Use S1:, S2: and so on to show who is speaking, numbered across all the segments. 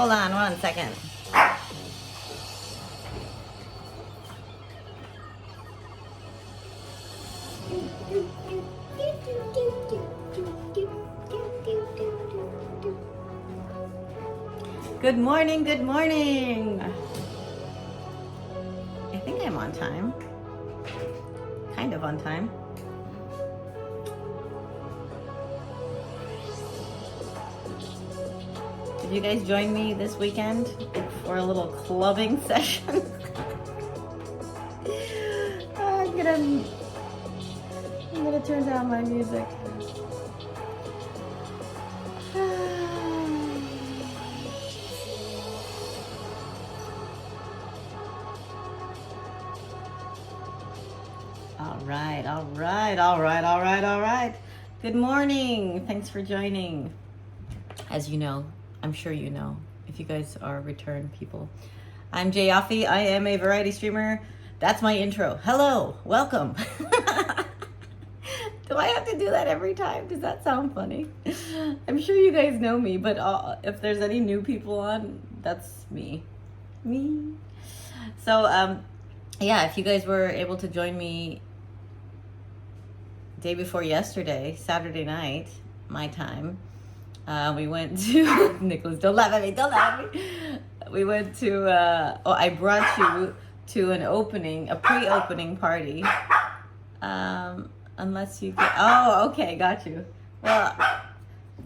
S1: Hold on 1 second. Good morning, good morning. I think I'm on time. Kind of on time. Did you guys join me this weekend for a little clubbing session? I'm gonna turn down my music. All right. Good morning. Thanks for joining. As you know, I'm sure you know, if you guys are return people, I'm YOFFE. I am a variety streamer. That's my intro. Hello, welcome. Do I have to do that every time? Does that sound funny? I'm sure you guys know me, but if there's any new people on, that's me. So, yeah, if you guys were able to join me day before yesterday, Saturday night, my time, we went to, Nicholas, don't laugh at me. We went to, I brought you to a pre-opening party. Unless you get, okay, got you. Well,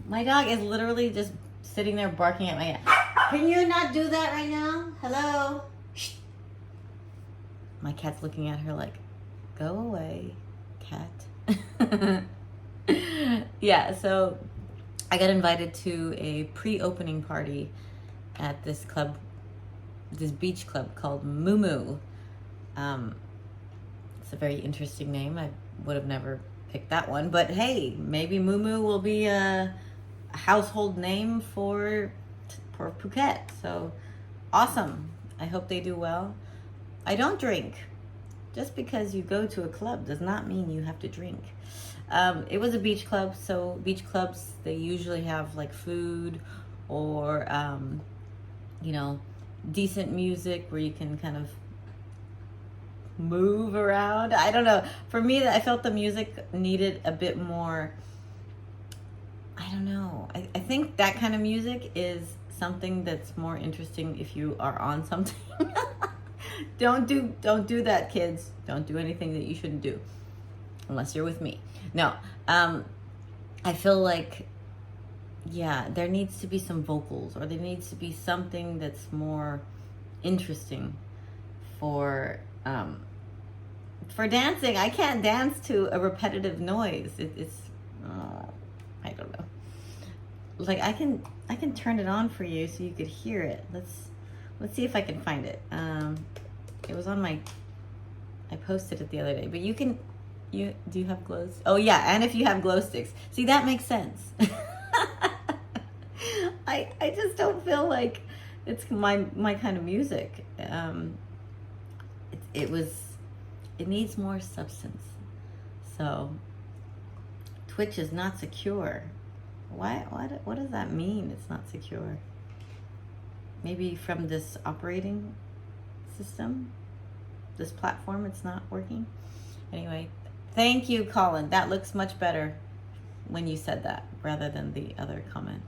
S1: my dog is literally just sitting there barking at my head. Can you not do that right now? Hello? Shh. My cat's looking at her like, go away, cat. Yeah, so I got invited to a pre-opening party at this club, this beach club called Moo Moo. It's a very interesting name. I would have never picked that one, but hey, maybe Moo Moo will be a household name for Phuket. So awesome. I hope they do well. I don't drink. Just because you go to a club does not mean you have to drink. It was a beach club, so beach clubs, they usually have like food or, decent music where you can kind of move around. I don't know. For me, I felt the music needed a bit more, I don't know. I think that kind of music is something that's more interesting if you are on something. Don't do that, kids. Don't do anything that you shouldn't do unless you're with me. No, I feel like, yeah, there needs to be some vocals, or there needs to be something that's more interesting for dancing. I can't dance to a repetitive noise. I don't know. Like I can turn it on for you so you could hear it. Let's see if I can find it. It was on I posted it the other day, but do you have glows? Oh yeah, and if you have glow sticks. See, that makes sense. I just don't feel like it's my kind of music. It needs more substance. So Twitch is not secure. What does that mean? It's not secure. Maybe from this operating system, this platform, it's not working. Anyway, thank you, Colin. That looks much better when you said that rather than the other comment.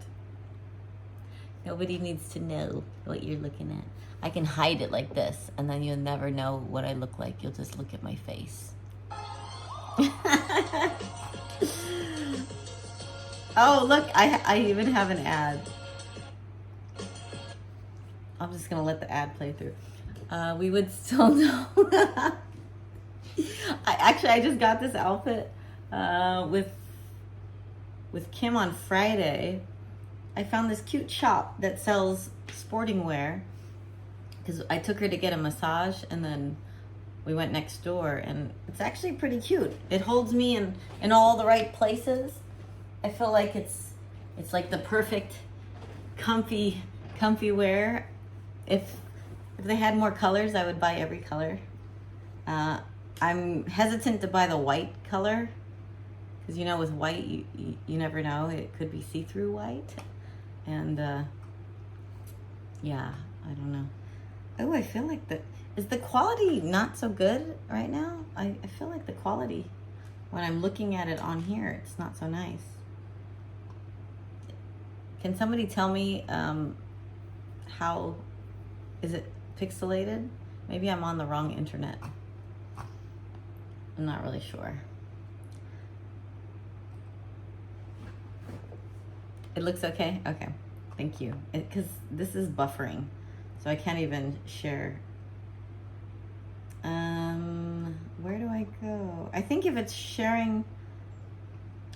S1: Nobody needs to know what you're looking at. I can hide it like this, and then you'll never know what I look like. You'll just look at my face. Oh, look, I even have an ad. I'm just gonna let the ad play through. We would still know. I just got this outfit with Kim on Friday. I found this cute shop that sells sporting wear because I took her to get a massage, and then we went next door, and it's actually pretty cute. It holds me in all the right places. I feel like it's like the perfect comfy wear. If they had more colors, I would buy every color. I'm hesitant to buy the white color because, with white, you never know. It could be see-through white. And Yeah, I don't know. Oh, I feel like is the quality not so good right now? I feel like the quality, when I'm looking at it on here, it's not so nice. Can somebody tell me how, is it pixelated? Maybe I'm on the wrong internet. I'm not really sure. It looks okay? Okay, thank you. Because this is buffering, so I can't even share. Where do I go? I think if it's sharing,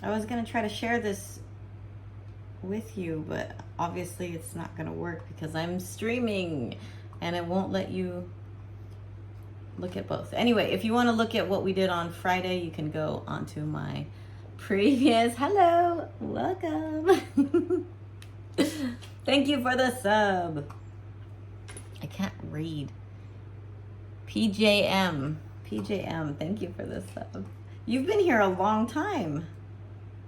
S1: I was gonna try to share this with you, but obviously it's not gonna work because I'm streaming and it won't let you look at both. Anyway, if you want to look at what we did on Friday, you can go onto my previous, hello, welcome. Thank you for the sub. I can't read. PJM, thank you for the sub. You've been here a long time.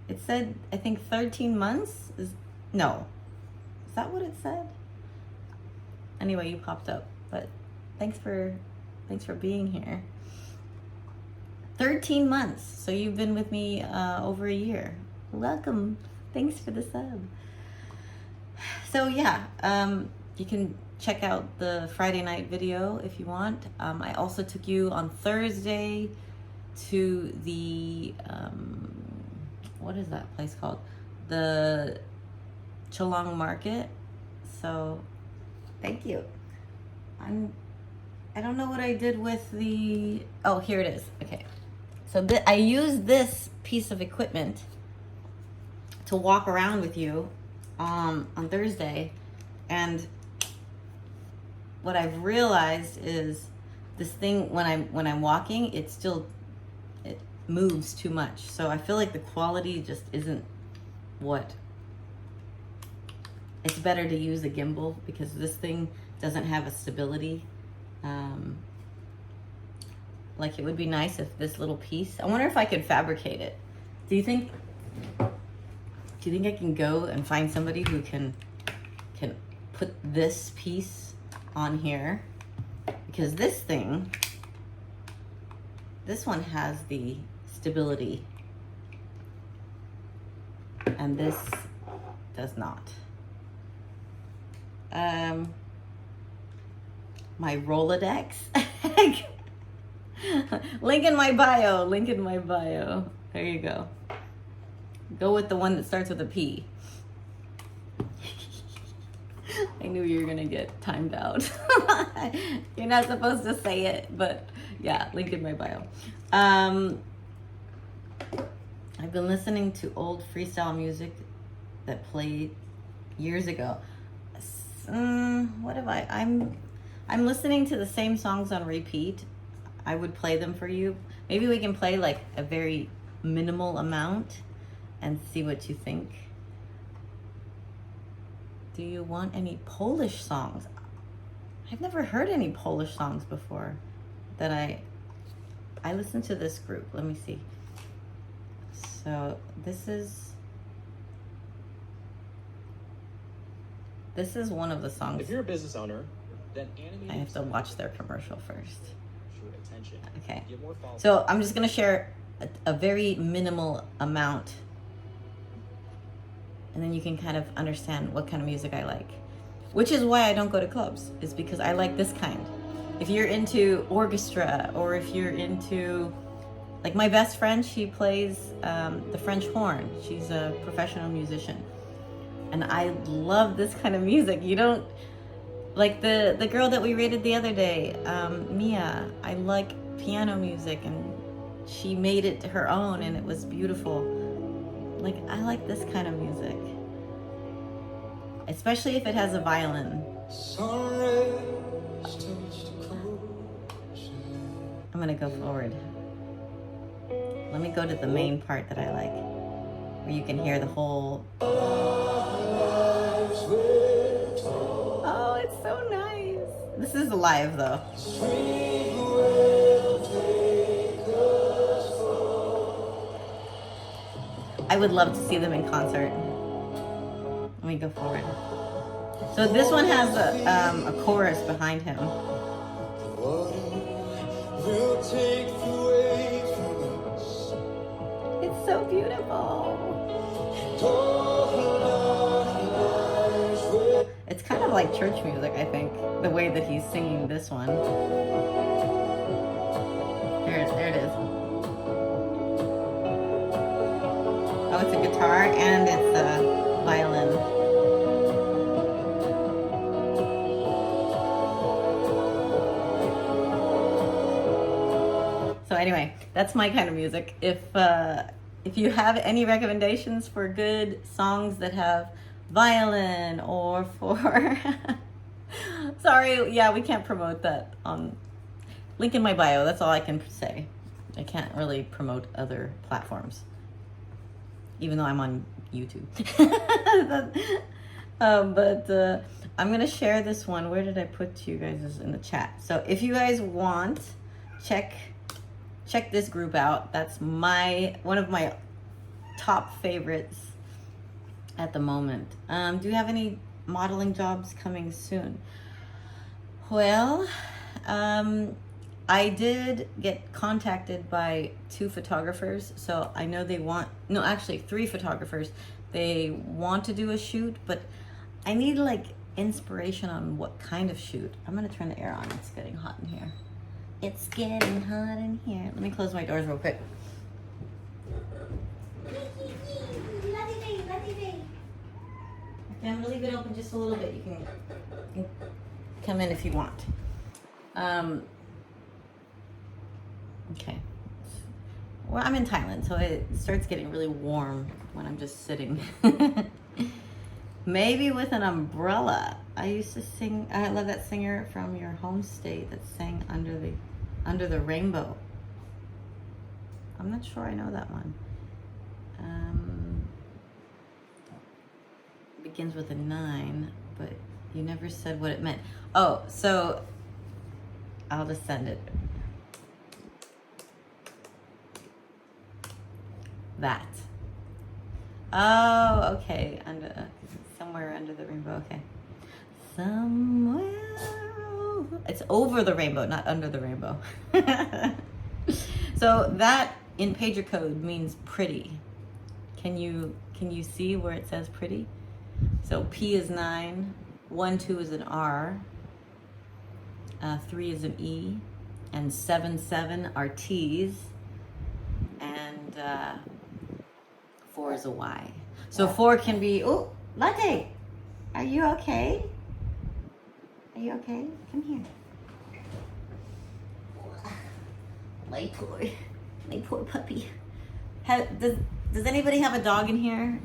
S1: It said, I think 13 months? Is that what it said? Anyway, you popped up, but thanks for being here. 13 months, so you've been with me over a year. Welcome, thanks for the sub. So yeah, you can check out the Friday night video if you want. I also took you on Thursday to the, what is that place called? The Chalong Market. So thank you. I don't know what I did with the, oh, here it is. Okay. So I used this piece of equipment to walk around with you on Thursday, and what I've realized is this thing, when I'm walking, it moves too much. So I feel like the quality just isn't what, it's better to use a gimbal because this thing doesn't have a stability. Like it would be nice if this little piece, I wonder if I could fabricate it. Do you think I can go and find somebody who can put this piece on here? Because this one has the stability and this does not. My Rolodex. Link in my bio. There you go. Go with the one that starts with a P. I knew you were gonna get timed out. You're not supposed to say it, but yeah, link in my bio. I've been listening to old freestyle music that played years ago. What have I'm listening to the same songs on repeat. I would play them for you. Maybe we can play like a very minimal amount and see what you think. Do you want any Polish songs? I've never heard any Polish songs before that I listened to this group. Let me see. So this is one of the songs.
S2: If you're a business owner, then animate.
S1: I have to watch their commercial first.
S2: Attention.
S1: Okay. So I'm just gonna share a very minimal amount, and then you can kind of understand what kind of music I like. Which is why I don't go to clubs, is because I like this kind. If you're into orchestra, or if you're into, like my best friend, she plays the French horn. She's a professional musician. And I love this kind of music. You don't, like the girl that we rated the other day, Mia, I like piano music, and she made it her own and it was beautiful. Like, I like this kind of music. Especially if it has a violin. I'm gonna go forward. Let me go to the main part that I like, where you can hear the whole. Oh, it's so nice. This is live though. I would love to see them in concert. Let me go forward. So this one has a chorus behind him. It's so beautiful. It's kind of like church music, I think, the way that he's singing this one. There it is. Oh, it's a guitar and it's a violin. So anyway, that's my kind of music. If you have any recommendations for good songs that have violin or for sorry, yeah, we can't promote that on link in my bio. That's all I can say. I can't really promote other platforms, even though I'm on YouTube. But I'm gonna share this one. Where did I put to you guys? Is in the chat. So if you guys want, check this group out. That's one of my top favorites at the moment. Do you have any modeling jobs coming soon? Well, I did get contacted by 2 photographers, so I know they want, no, actually 3 photographers. They want to do a shoot, but I need like inspiration on what kind of shoot. I'm gonna turn the air on. It's getting hot in here. It's getting hot in here. Let me close my doors real quick. I'm gonna leave it open just a little bit. You can come in if you want. Okay. Well, I'm in Thailand, so it starts getting really warm when I'm just sitting. Maybe with an umbrella. I used to sing, I love that singer from your home state that sang Under the Rainbow. I'm not sure I know that one. Begins with a 9, but you never said what it meant. Oh, so I'll just send it. That. Oh, okay. Somewhere under the rainbow. Okay. Somewhere. It's over the rainbow, not under the rainbow. So that in pager code means pretty. Can you see where it says pretty? So P is 9, 1, 2 is an R, 3 is an E, and 7, 7 are T's, and 4 is a Y. So 4 can be, oh, Latte, are you okay? Are you okay? Come here. My poor puppy. Does anybody have a dog in here?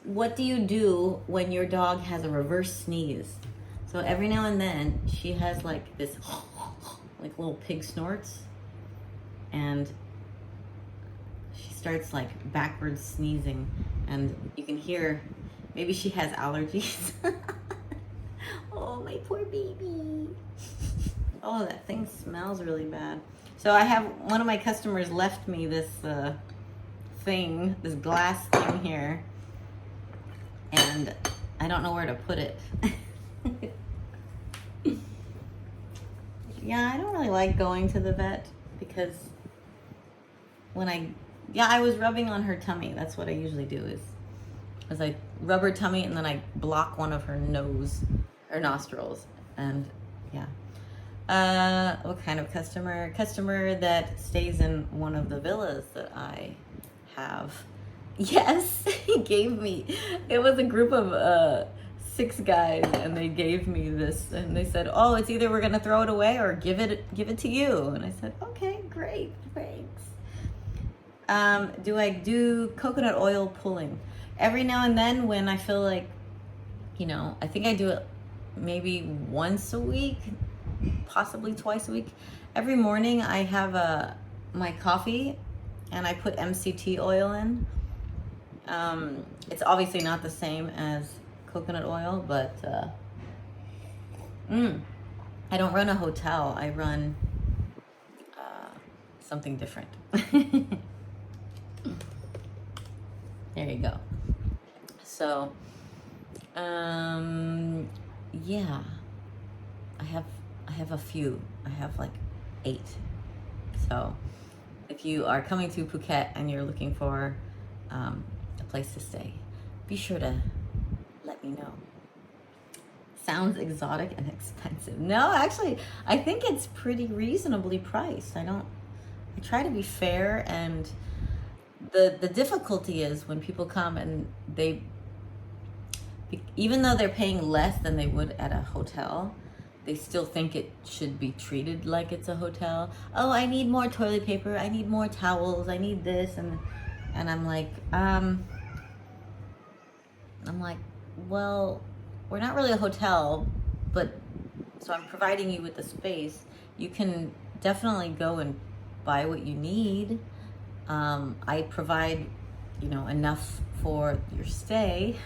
S1: What do you do when your dog has a reverse sneeze? So every now and then she has like this, like little pig snorts, and she starts like backwards sneezing, and you can hear, maybe she has allergies. Oh, my poor baby. Oh, that thing smells really bad. So I have, one of my customers left me this thing, this glass thing here, and I don't know where to put it. Yeah, I don't really like going to the vet because when I was rubbing on her tummy. That's what I usually do is I rub her tummy and then I block one of her nostrils, and yeah. What kind of customer? Customer that stays in one of the villas that I have. Yes, he gave me, it was a group of 6 guys, and they gave me this, and they said, oh, it's either we're gonna throw it away or give it to you. And I said, okay, great, thanks. Do I do coconut oil pulling? Every now and then when I feel like, I think I do it maybe once a week, possibly twice a week. Every morning I have my coffee and I put MCT oil in. It's obviously not the same as coconut oil, but I don't run a hotel. I run something different. There you go. So Yeah, I have a few. I have like 8. So if you are coming to Phuket and you're looking for a place to stay, be sure to let me know. Sounds exotic and expensive. No, actually, I think it's pretty reasonably priced. I try to be fair, and the difficulty is when people come and even though they're paying less than they would at a hotel, they still think it should be treated like it's a hotel. Oh, I need more toilet paper, I need more towels, I need this, and I'm like, well, we're not really a hotel, but so I'm providing you with the space. You can definitely go and buy what you need. I provide, enough for your stay.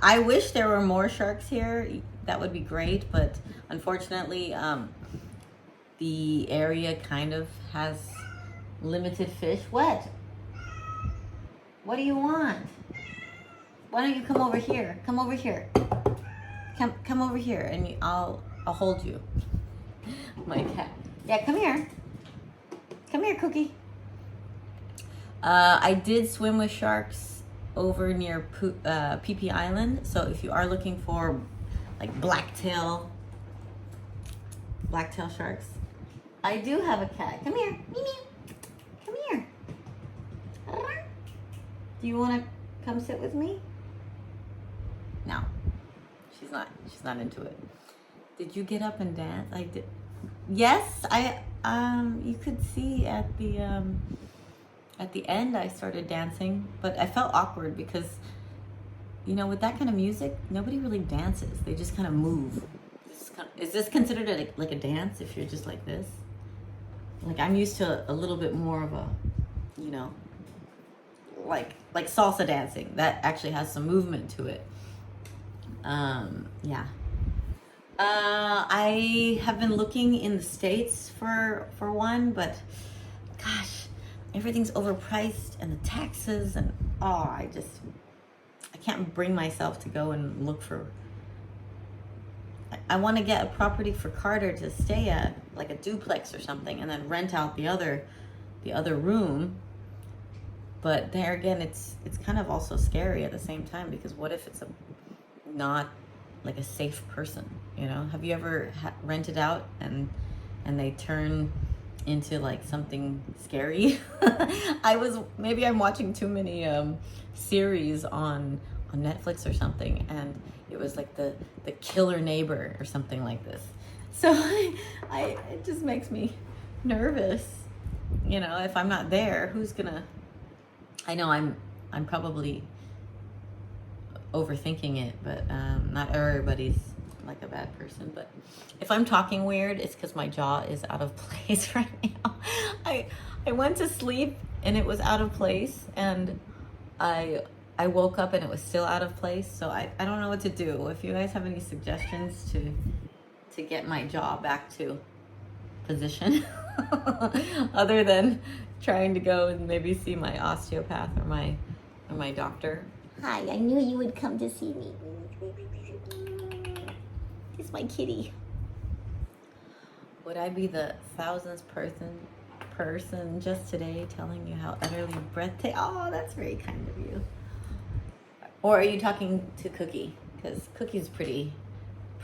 S1: I wish there were more sharks here. That would be great, but unfortunately, the area kind of has limited fish. What? What do you want? Why don't you come over here? Come over here. Come over here, and I'll hold you. My cat. Yeah, come here. Come here, Cookie. I did swim with sharks over near Phi Phi Island. So if you are looking for like blacktail sharks, I do have a cat. Come here. Come here. Do you want to come sit with me? No. She's not into it. Did you get up and dance? I did. Yes, you could see at the end I started dancing, but I felt awkward because with that kind of music, nobody really dances. They just kind of move. Is this considered like a dance if you're just like this? Like, I'm used to a little bit more of a, like salsa dancing that actually has some movement to it. Yeah. I have been looking in the States for one, but gosh, everything's overpriced, and the taxes, and I can't bring myself to go and look for. I want to get a property for Carter to stay at, like a duplex or something, and then rent out the other room. But there again, it's kind of also scary at the same time, because what if it's not like a safe person? Have you ever rented out and they turn into like something scary? Maybe I'm watching too many series on Netflix or something, and it was like the killer neighbor or something like this. So it just makes me nervous. If I'm not there, who's gonna? I know I'm probably overthinking it, but not everybody's like a bad person. But if I'm talking weird, it's because my jaw is out of place right now. I went to sleep and it was out of place, and I woke up and it was still out of place. So I don't know what to do. If you guys have any suggestions to get my jaw back to position other than trying to go and maybe see my osteopath or my doctor. Hi, I knew you would come to see me. It's my kitty. Would I be the 1000th person just today telling you how utterly breathtaking? Oh, that's very kind of you. Or are you talking to Cookie? Because Cookie's pretty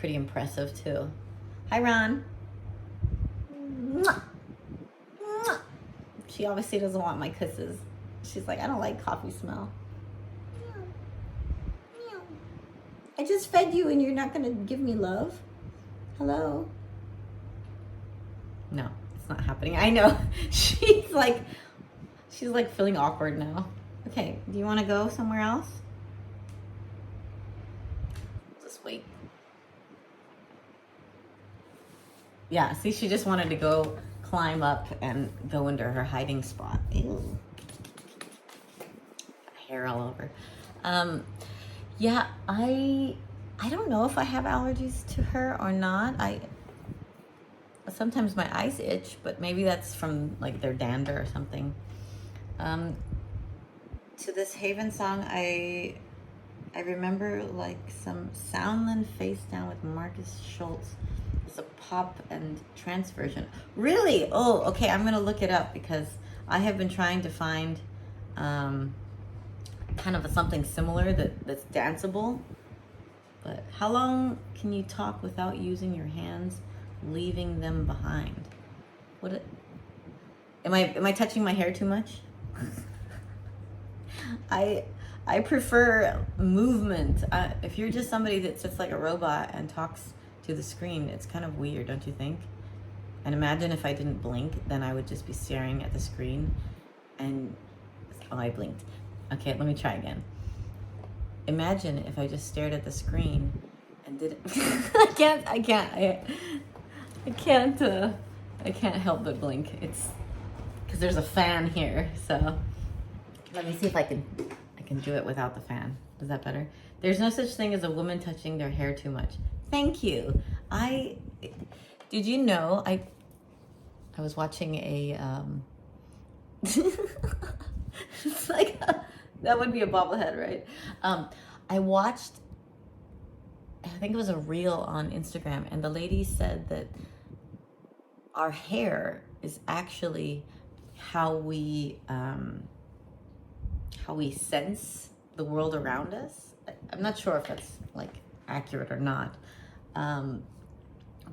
S1: impressive too. Hi, Ron. Mwah. Mwah. She obviously doesn't want my kisses. She's like, I don't like coffee smell. I just fed you and you're not gonna give me love? Hello? No, it's not happening. I know. She's like feeling awkward now. Okay, do you want to go somewhere else? Just wait. Yeah, see, she just wanted to go climb up and go into her hiding spot. Ew. Hair all over. Yeah, I don't know if I have allergies to her or not. Sometimes my eyes itch, but maybe that's from like their dander or something. To this Haven song, I I remember like some Soundland Face Down with Marcus Schultz. It's a pop and trance version. Really? Oh, okay. I'm gonna look it up because I have been trying to find kind of something similar that's danceable. But how long can you talk without using your hands, leaving them behind? Am I touching my hair too much? I prefer movement. If you're just somebody that sits like a robot and talks to the screen, it's kind of weird, don't you think? And imagine if I didn't blink, then I would just be staring at the screen and, oh, I blinked. Okay, let me try again. Imagine if I just stared at the screen and didn't, I can't help but blink. It's because there's a fan here, so let me see if I can do it without the fan. Is that better? There's no such thing as a woman touching their hair too much. Thank you. Did you know I was watching a it's like that would be a bobblehead, right? I watched, I think it was a reel on Instagram, and the lady said that our hair is actually how we sense the world around us. I'm not sure if that's like accurate or not,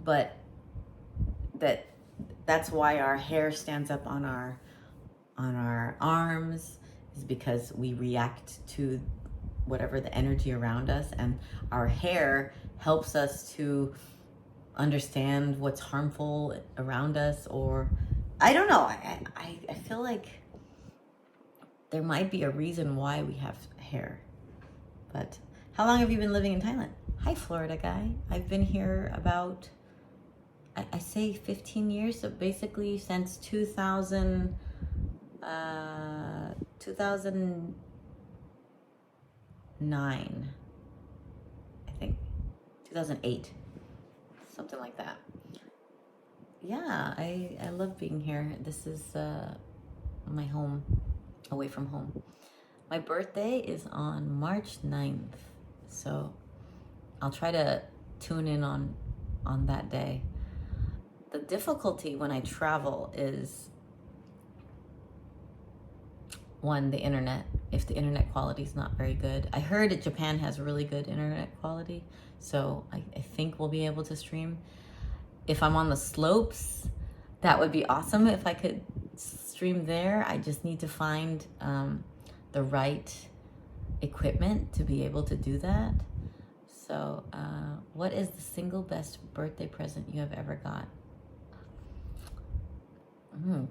S1: but that's why our hair stands up on our arms, is because we react to whatever the energy around us, and our hair helps us to understand what's harmful around us. Or I don't know, I feel like there might be a reason why we have hair. But how long have you been living in Thailand? Hi, Florida guy. I've been here about, I say 15 years, so basically since 2009, I think, 2008, something like that. Yeah, I love being here. This is my home, away from home. My birthday is on March 9th, so I'll try to tune in on that day. The difficulty when I travel is, one, the internet. If the internet quality is not very good. I heard that Japan has really good internet quality, so I think we'll be able to stream. If I'm on the slopes, that would be awesome if I could stream there. I just need to find the right equipment to be able to do that. So what is the single best birthday present you have ever got?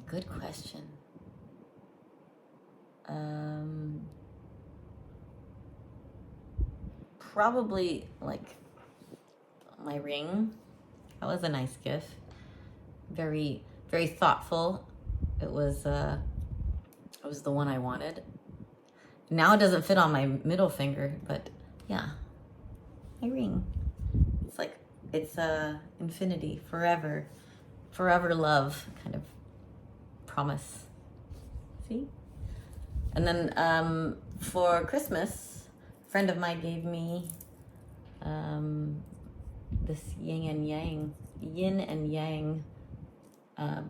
S1: Good question. Probably like my ring. That was a nice gift. Very, very thoughtful. It was the one I wanted. Now it doesn't fit on my middle finger, but yeah, my ring. It's like, it's infinity, forever love kind of promise. See? And then for Christmas, a friend of mine gave me this yin and yang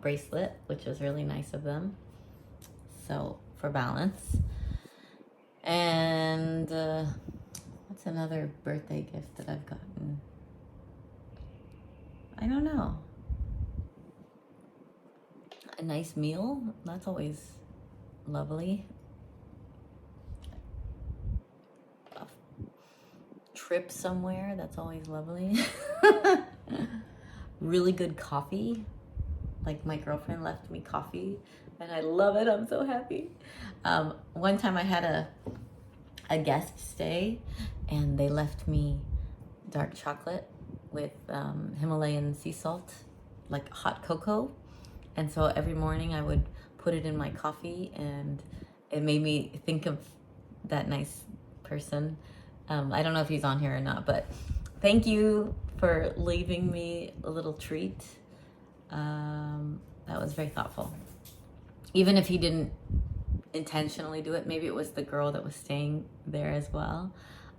S1: bracelet, which was really nice of them. So for balance. And what's another birthday gift that I've gotten? I don't know. A nice meal, that's always lovely. A trip somewhere, that's always lovely. Really good coffee. Like, my girlfriend left me coffee and I love it. I'm so happy. One time I had a guest stay and they left me dark chocolate with Himalayan sea salt, like hot cocoa. And so every morning I would put it in my coffee, and it made me think of that nice person. I don't know if he's on here or not, but thank you for leaving me a little treat. That was very thoughtful. Even if he didn't intentionally do it, maybe it was the girl that was staying there as well.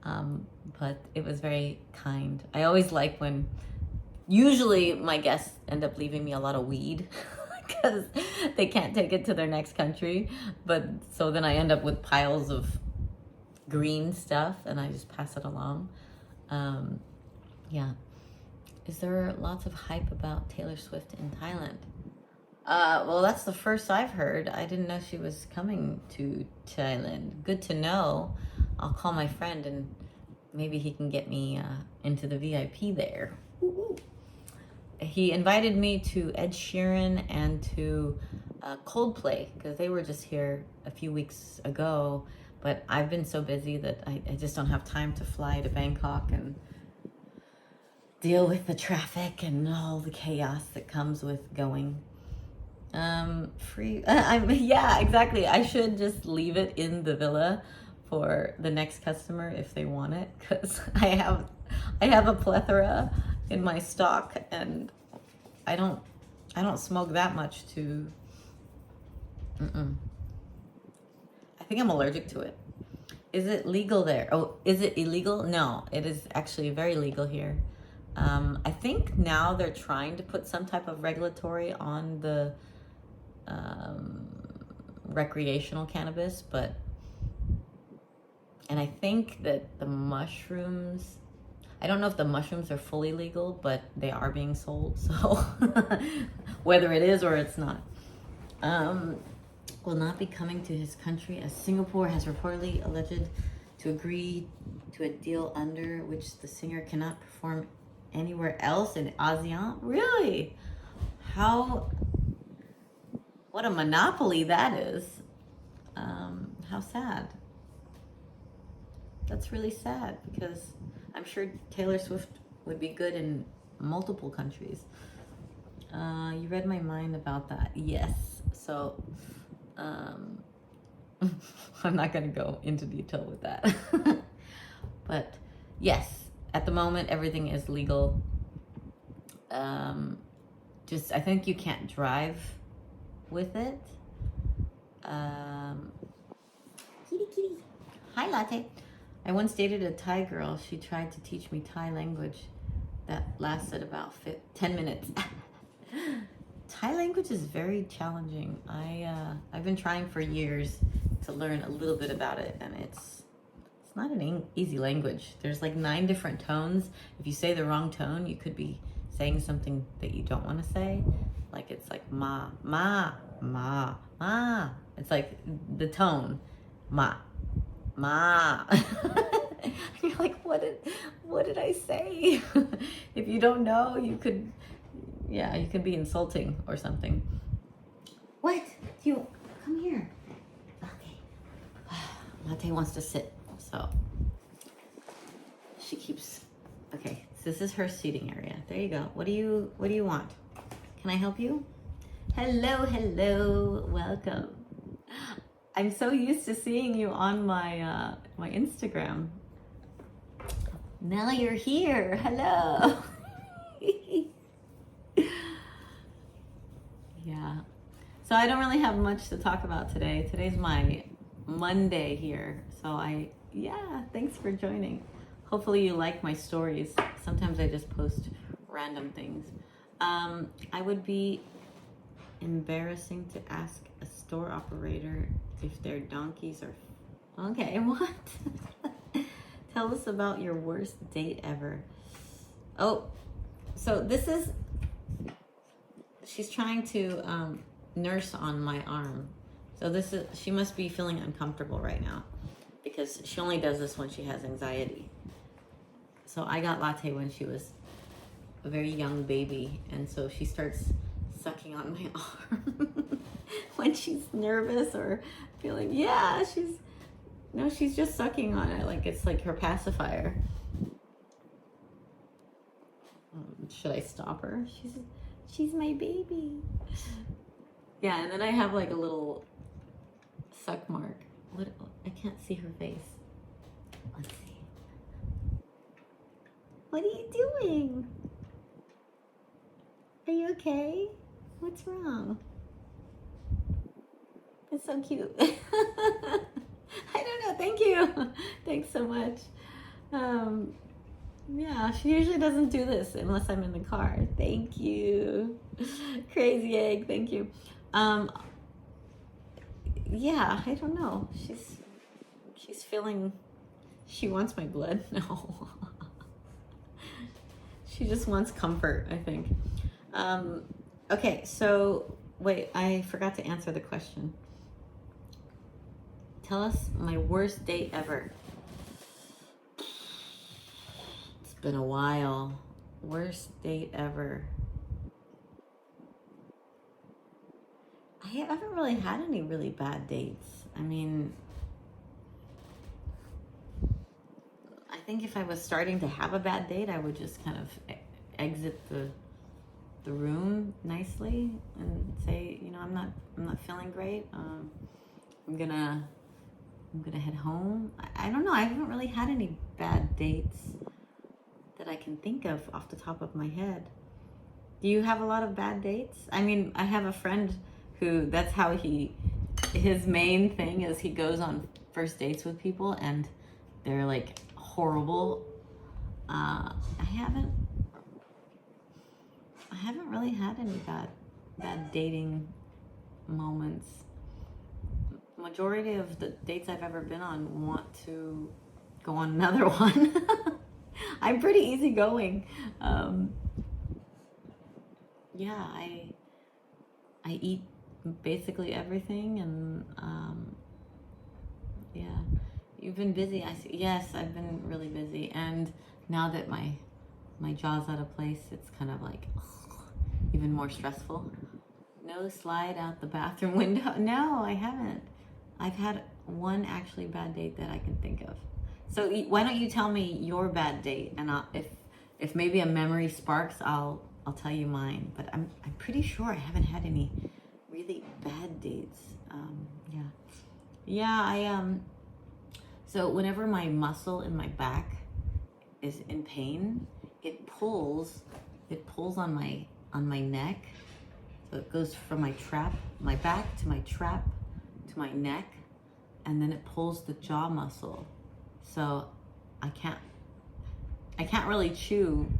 S1: But it was very kind. I always like when, usually my guests end up leaving me a lot of weed because they can't take it to their next country. But so then I end up with piles of green stuff and I just pass it along. Yeah. Is there lots of hype about Taylor Swift in Thailand? Well, that's the first I've heard. I didn't know she was coming to Thailand. Good to know. I'll call my friend and maybe he can get me into the VIP there. Woo-hoo. He invited me to Ed Sheeran and to Coldplay because they were just here a few weeks ago. But I've been so busy that I just don't have time to fly to Bangkok and deal with the traffic and all the chaos that comes with going. Yeah, exactly. I should just leave it in the villa for the next customer if they want it, because I have a plethora in my stock and I don't smoke that much to. I think I'm allergic to it. Is it legal there? Oh, is it illegal? No, it is actually very legal here. I think now they're trying to put some type of regulatory on the recreational cannabis, and I think that the mushrooms, I don't know if the mushrooms are fully legal, but they are being sold, so whether it is or it's not. Will not be coming to his country as Singapore has reportedly alleged to agree to a deal under which the singer cannot perform anywhere else in ASEAN. Really? What a monopoly that is. How sad. That's really sad because I'm sure Taylor Swift would be good in multiple countries. You read my mind about that. Yes. So I'm not going to go into detail with that. But yes, at the moment, everything is legal. I think you can't drive with it. Kitty. Hi, Latte. I once dated a Thai girl. She tried to teach me Thai language. That lasted about 10 minutes. Thai language is very challenging. I've been trying for years to learn a little bit about it, and it's not an easy language. There's like 9 different tones. If you say the wrong tone, you could be saying something that you don't want to say. Like it's like ma, ma, ma, ma. It's like the tone, ma, ma. You're like, what did I say? If you don't know, you could be insulting or something. What? You come here. Okay. Latte wants to sit, so she keeps. Okay, so this is her seating area. There you go. What do you want? Can I help you? Hello, welcome. I'm so used to seeing you on my my Instagram. Now you're here. Hello. Yeah. So I don't really have much to talk about today. Today's my Monday here. So thanks for joining. Hopefully you like my stories. Sometimes I just post random things. I would be embarrassing to ask a store operator if their donkeys are... Okay, what? Tell us about your worst date ever. Oh, so this is... She's trying to nurse on my arm. So she must be feeling uncomfortable right now because she only does this when she has anxiety. So I got Latte when she was a very young baby, and so she starts sucking on my arm when she's nervous or feeling, she's just sucking on it like it's like her pacifier. Should I stop her? She's my baby. Yeah, and then I have like a little suck mark. I can't see her face. Let's see. What are you doing? Are you okay? What's wrong? so cute. I don't know. Thank you. Thanks so much. Yeah, she usually doesn't do this unless I'm in the car. Thank you. Crazy egg, thank you. Yeah, I don't know. She's feeling, she wants my blood. No. She just wants comfort, I think. Okay, so wait, I forgot to answer the question. Tell us my worst date ever. It's been a while. Worst date ever. I haven't really had any really bad dates. I mean, I think if I was starting to have a bad date, I would just kind of exit the room nicely and say, you know, I'm not feeling great. I'm gonna head home. I don't know. I haven't really had any bad dates that I can think of off the top of my head. Do you have a lot of bad dates? I mean, I have a friend who, that's how his main thing is he goes on first dates with people and they're like horrible. I haven't really had any bad dating moments. Majority of the dates I've ever been on want to go on another one. I'm pretty easygoing. Yeah, I eat basically everything, and yeah. You've been busy. I see. Yes, I've been really busy, and now that my jaw's out of place, it's kind of like even more stressful. No slide out the bathroom window. No, I haven't. I've had one actually bad date that I can think of. So why don't you tell me your bad date, and if maybe a memory sparks, I'll tell you mine. But I'm pretty sure I haven't had any really bad dates. Yeah. So whenever my muscle in my back is in pain, it pulls on my neck. So it goes from my back to my trap to my neck, and then it pulls the jaw muscle. So I can't really chew.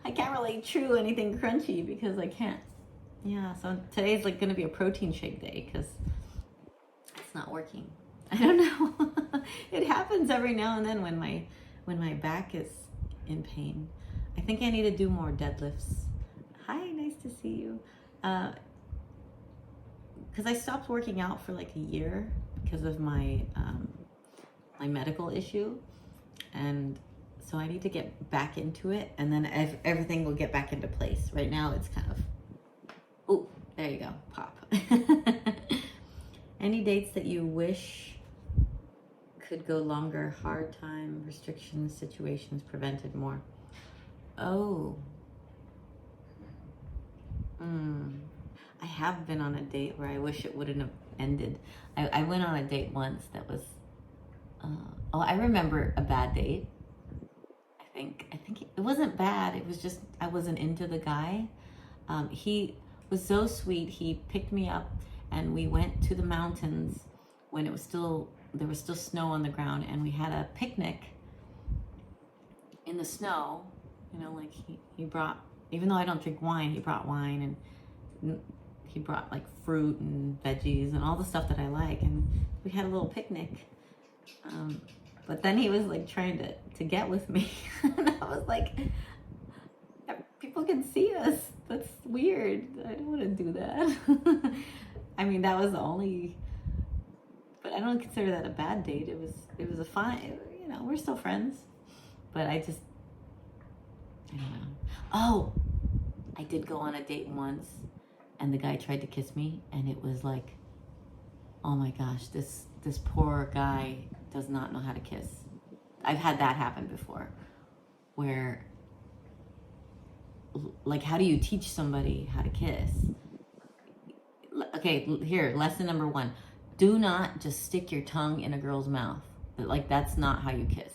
S1: I can't really chew anything crunchy because I can't. Yeah, so today's like gonna be a protein shake day because it's not working. I don't know. It happens every now and then when my back is in pain. I think I need to do more deadlifts. Hi, nice to see you. Because I stopped working out for like a year because of my medical issue, and so I need to get back into it, and then everything will get back into place. Right now, it's kind of, oh, there you go, pop. Any dates that you wish could go longer? Hard time, restrictions, situations prevented more. Oh. I have been on a date where I wish it wouldn't have ended. I went on a date once that was, I remember a bad date. I think it wasn't bad. It was just, I wasn't into the guy. He was so sweet. He picked me up and we went to the mountains when there was still snow on the ground, and we had a picnic in the snow. You know, like he brought, even though I don't drink wine, he brought wine, and he brought like fruit and veggies and all the stuff that I like, and we had a little picnic. But then he was like trying to get with me, and I was like, people can see us. That's weird. I don't want to do that. I mean, that was the only, but I don't consider that a bad date. It was a fine, you know, we're still friends, but I don't know. Oh, I did go on a date once, and the guy tried to kiss me, and it was like, oh my gosh, this poor guy does not know how to kiss. I've had that happen before, where, like, how do you teach somebody how to kiss? Okay, here, lesson number 1. Do not just stick your tongue in a girl's mouth. Like, that's not how you kiss.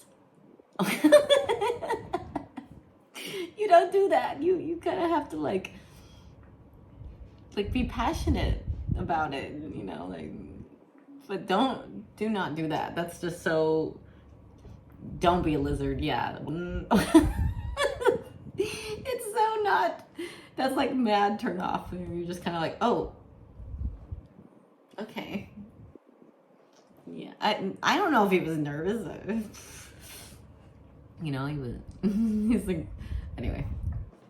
S1: You don't do that. You kind of have to like be passionate about it, you know, like, but do not do that. That's just so, don't be a lizard. Yeah. It's so not. That's like mad turn off. You're just kind of like, oh, okay. Yeah. I don't know if he was nervous. You know, he was. He's like. Anyway,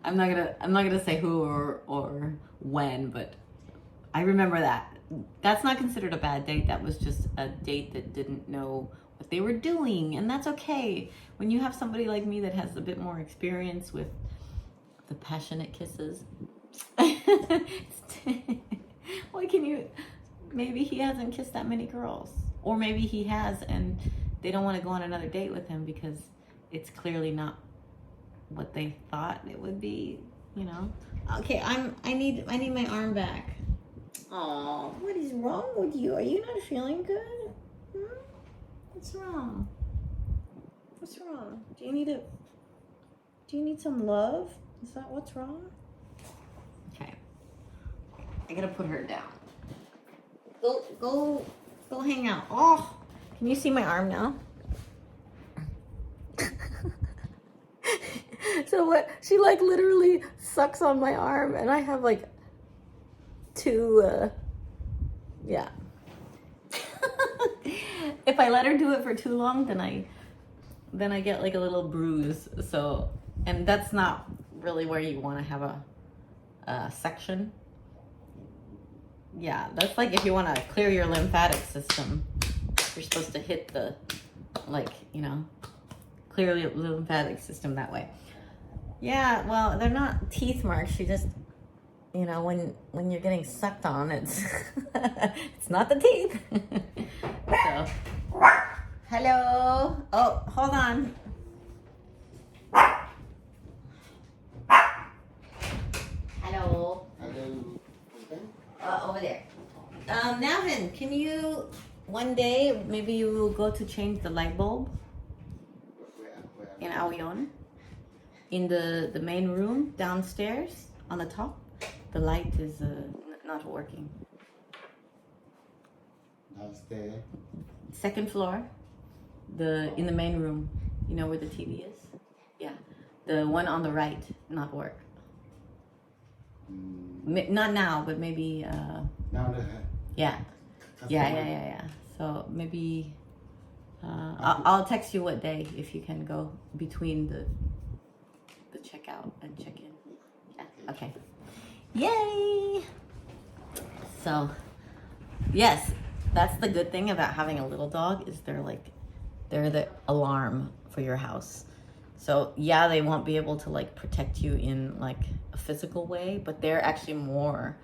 S1: I'm not gonna say who or when, but I remember that. That's not considered a bad date. That was just a date that didn't know what they were doing, and that's okay. When you have somebody like me that has a bit more experience with the passionate kisses. Why can you? Maybe he hasn't kissed that many girls, or maybe he has, and they don't want to go on another date with him because it's clearly not what they thought it would be. You know. Okay, I need my arm back. Oh, what is wrong with you? Are you not feeling good? Hmm? What's wrong? What's wrong? Do you need some love? Is that what's wrong? Okay. I gotta put her down. Go hang out. Oh, can you see my arm now? So what? She like literally sucks on my arm, and I have like two. Yeah. If I let her do it for too long, then I get like a little bruise. So, and that's not really where you want to have a section. Yeah, that's like if you want to clear your lymphatic system, you're supposed to hit the, like, you know, clear your lymphatic system that way. Yeah, well, they're not teeth marks. You just, you know, when you're getting sucked on, it's it's not the teeth. So, hello. Oh, hold on. Hello. Over there. Navin, can you one day maybe you will go to change the light bulb in Aoyon in the main room downstairs on the top. The light is not working.
S3: Downstairs.
S1: Second floor, in the main room. You know where the TV is? Yeah, the one on the right not work. Not now, but maybe.
S3: Now
S1: Yeah. So maybe I'll text you what day if you can go between the checkout and check in. Yeah. Okay. Yay! So, yes, that's the good thing about having a little dog is they're the alarm for your house. So yeah, they won't be able to like protect you in like a physical way, but they're actually more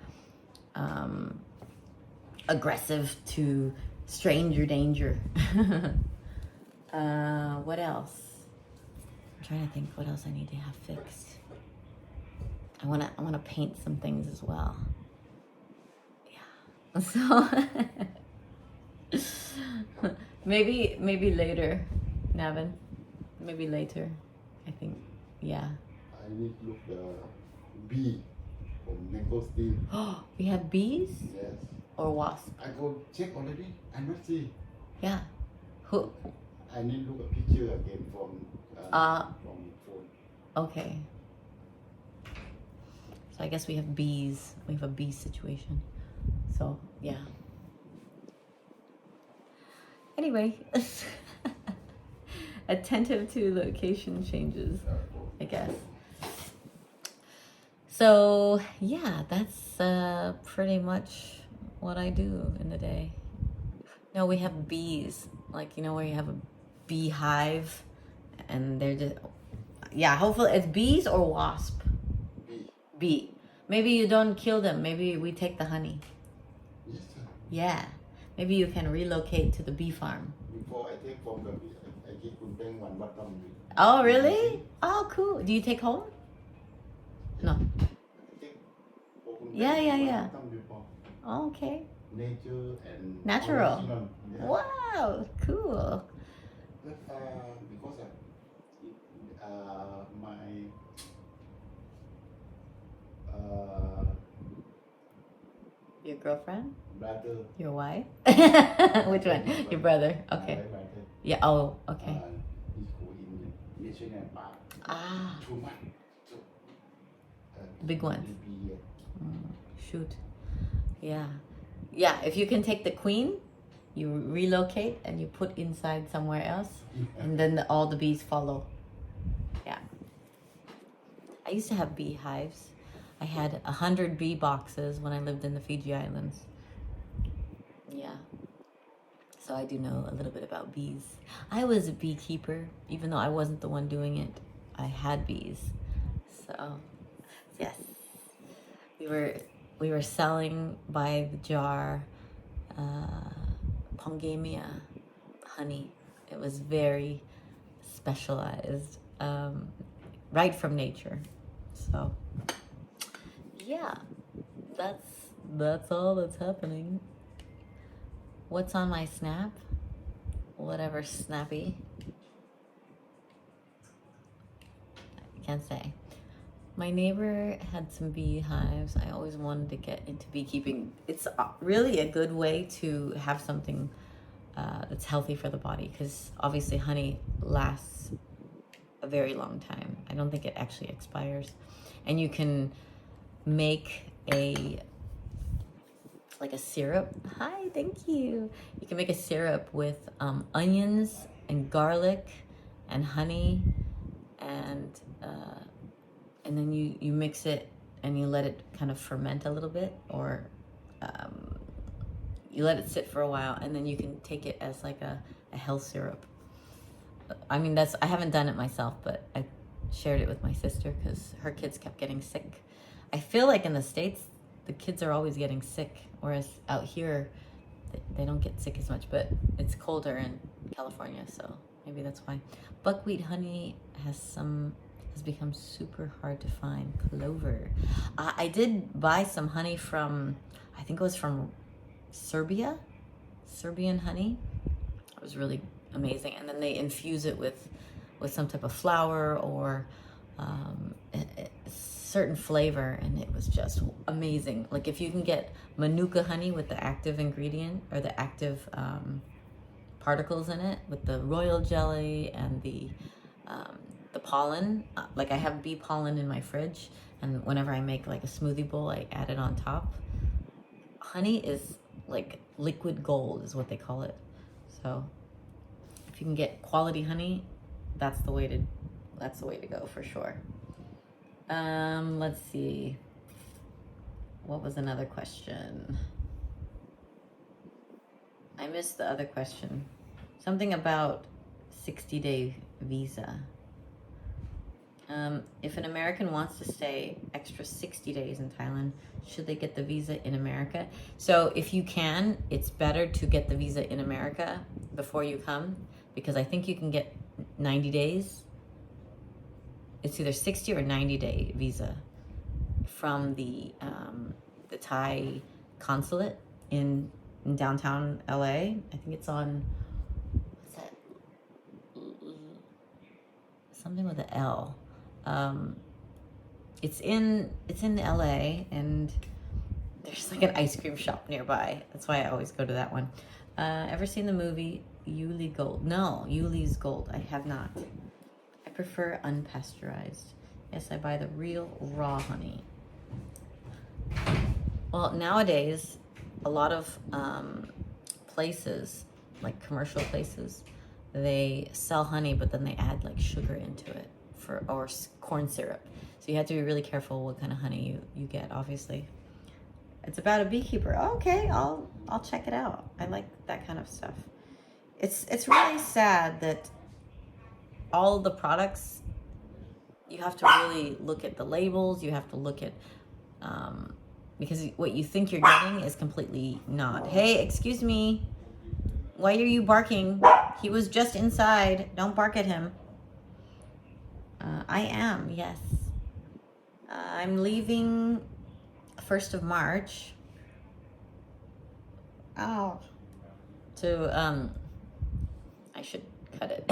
S1: aggressive to stranger danger. What else? I'm trying to think what else I need to have fixed. I wanna paint some things as well. Yeah. So maybe later, Navin. Maybe later. I think. Yeah.
S3: I need to look the bee from Mangostein.
S1: Oh, we have bees
S3: Yes.
S1: or wasp.
S3: I go check already. I not see.
S1: Yeah. Who?
S3: I need to look a picture again from phone.
S1: Okay. So I guess we have bees. We have a bee situation. So yeah. Anyway, attentive to location changes, I guess. So yeah, that's pretty much what I do in the day. No, we have bees, like, you know, where you have a beehive and they're just, yeah, hopefully it's bees or wasp. Bee. Maybe you don't kill them. Maybe we take the honey.
S3: Yes, sir.
S1: Yeah. Maybe you can relocate to the bee farm.
S3: Before I take from the bee, I give Kun Peng one bottom.
S1: Oh, really? Oh, cool. Do you take home? No. Yeah. Oh, okay.
S3: Nature and
S1: Natural.
S3: original. Yeah.
S1: Wow, cool.
S3: But because my
S1: Your girlfriend?
S3: brother.
S1: Your wife? Which one? Your brother. Okay.
S3: My brother.
S1: Yeah. Oh, okay.
S3: He ช่วยงานป่า
S1: Ah,
S3: ชูมันจุด
S1: big ones.
S3: BB
S1: Shoot. Yeah. Yeah, if you can take the queen, you relocate and you put inside somewhere else, and then all the bees follow. Yeah. I used to have beehives. I had 100 bee boxes when I lived in the Fiji Islands. Yeah. So I do know a little bit about bees. I was a beekeeper, even though I wasn't the one doing it. I had bees. So, yes. We were selling by the jar Pongamia honey. It was very specialized, right from nature. So, yeah, that's all that's happening. What's on my snap? Whatever snappy. I can't say. My neighbor had some beehives. I always wanted to get into beekeeping. It's really a good way to have something that's healthy for the body, because obviously honey lasts a very long time. I don't think it actually expires. And you can make like a syrup. Hi, thank you. You can make a syrup with onions and garlic and honey, and then you mix it and you let it kind of ferment a little bit, or you let it sit for a while, and then you can take it as like a health syrup. I mean, I haven't done it myself, but I shared it with my sister because her kids kept getting sick. I feel like in the States, the kids are always getting sick, whereas out here, they don't get sick as much, but it's colder in California, so maybe that's why. Buckwheat honey has become super hard to find. Clover. I did buy some honey from, I think it was from Serbian honey. It was really amazing. And then they infuse it with some type of flour or a certain flavor, and it was just amazing. Like if you can get Manuka honey with the active ingredient or the active particles in it, with the royal jelly and the pollen, like I have bee pollen in my fridge, and whenever I make like a smoothie bowl, I add it on top. Honey is like liquid gold is what they call it. So if you can get quality honey, that's the way to go for sure. Let's see. What was another question? I missed the other question. Something about 60-day visa. If an American wants to stay extra 60 days in Thailand, should they get the visa in America? So if you can, it's better to get the visa in America before you come, because I think you can get 90 days. It's either 60 or 90-day visa from the Thai consulate in downtown LA. I think it's on, what's that? Something with an L. It's in LA, and there's like an ice cream shop nearby. That's why I always go to that one. Ever seen the movie Yuli Gold? No, Yuli's Gold. I have not. I prefer unpasteurized. Yes, I buy the real raw honey. Well, nowadays, a lot of places, like commercial places, they sell honey, but then they add like sugar into it or corn syrup. So you have to be really careful what kind of honey you get, obviously. It's about a beekeeper. Okay, I'll check it out. I like that kind of stuff. It's really sad that all of the products, you have to really look at the labels. You have to look at, because what you think you're getting is completely not. Hey, excuse me. Why are you barking? He was just inside. Don't bark at him. I am, yes. I'm leaving 1st of March. Ow. I should cut it.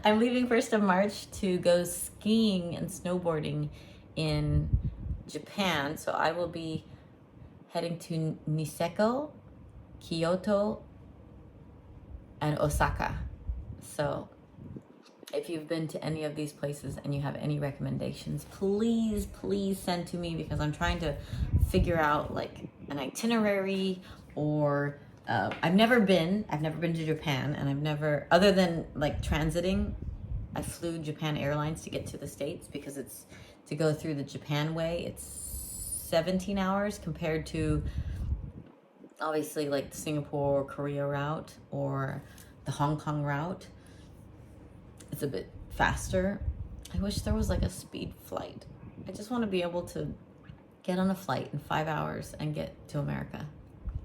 S1: I'm leaving 1st of March to go skiing and snowboarding in Japan. So I will be heading to Niseko, Kyoto, and Osaka. So if you've been to any of these places and you have any recommendations, please send to me, because I'm trying to figure out like an itinerary, or I've never been to Japan, and I've never, other than like transiting, I flew Japan Airlines to get to the States, because it's, to go through the Japan way, it's 17 hours compared to obviously like the Singapore or Korea route or the Hong Kong route. It's a bit faster. I wish there was like a speed flight. I just want to be able to get on a flight in 5 hours and get to America.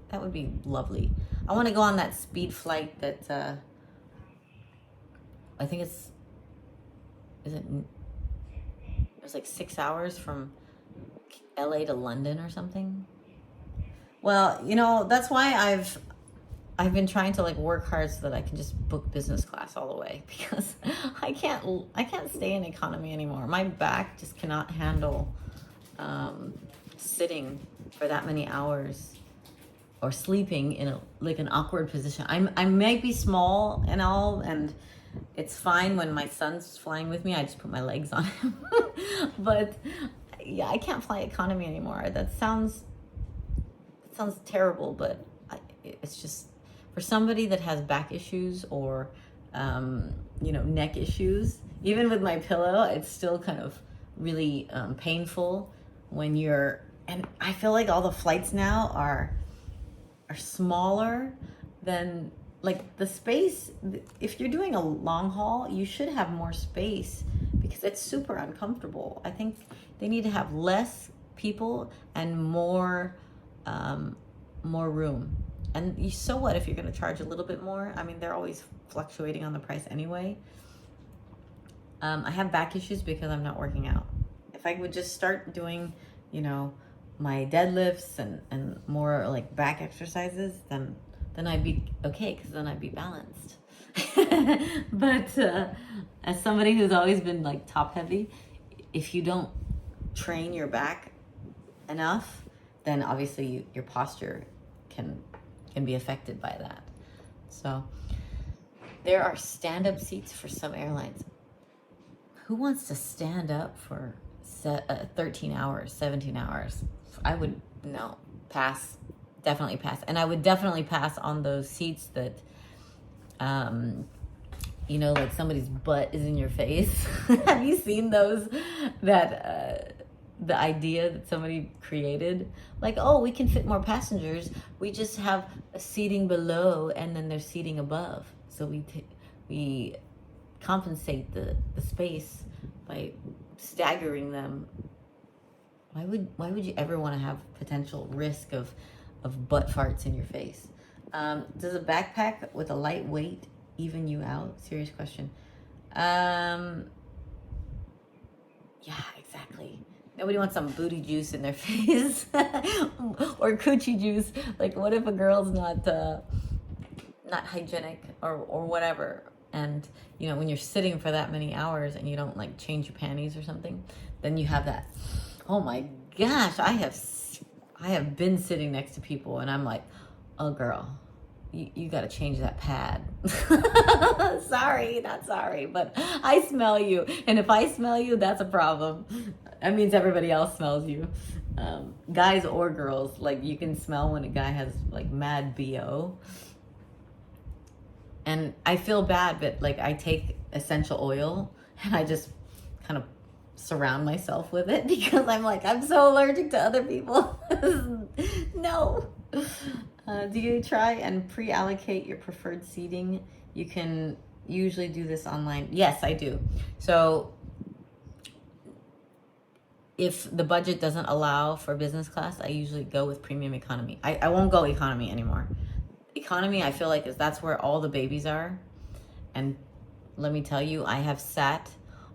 S1: That would be lovely. I want to go on that speed flight that I think it was like 6 hours from LA to London or something. Well, you know, that's why I've been trying to like work hard so that I can just book business class all the way, because I can't stay in economy anymore. My back just cannot handle sitting for that many hours, or sleeping in like an awkward position. I might be small and all, and it's fine when my son's flying with me. I just put my legs on him. But yeah, I can't fly economy anymore. That sounds terrible, but it's just, for somebody that has back issues or you know, neck issues, even with my pillow, it's still kind of really painful when you're, and I feel like all the flights now are smaller than like the space. If you're doing a long haul, you should have more space, because it's super uncomfortable. I think they need to have less people and more room. And so what if you're going to charge a little bit more? I mean, they're always fluctuating on the price anyway. I have back issues because I'm not working out. If I would just start doing, you know, my deadlifts and more like back exercises, then I'd be okay, because then I'd be balanced. But as somebody who's always been like top heavy, if you don't train your back enough, then obviously your posture can be affected by that. So there are stand-up seats for some airlines. Who wants to stand up for 13 hours, 17 hours? I would, no, pass, definitely pass. And I would definitely pass on those seats that, you know, like somebody's butt is in your face. Have you seen those, that, the idea that somebody created, like, oh, we can fit more passengers, we just have a seating below and then there's seating above, so we compensate the space by staggering them. Why would you ever want to have potential risk of butt farts in your face? Does a backpack with a light weight even you out? Serious question. Yeah, exactly. Nobody wants some booty juice in their face or coochie juice. Like, what if a girl's not hygienic or whatever? And you know, when you're sitting for that many hours and you don't like change your panties or something, then you have that. Oh my gosh, I have been sitting next to people and I'm like, oh girl, you got to change that pad. Sorry, not sorry, but I smell you, and if I smell you, that's a problem. That means everybody else smells you. Guys or girls, like, you can smell when a guy has like mad BO. And I feel bad, but like, I take essential oil and I just kind of surround myself with it, because I'm like, I'm so allergic to other people. No. Do you try and pre-allocate your preferred seating? You can usually do this online. Yes, I do. So if the budget doesn't allow for business class, I usually go with premium economy. I won't go economy anymore. Economy, I feel like, that's where all the babies are. And let me tell you, I have sat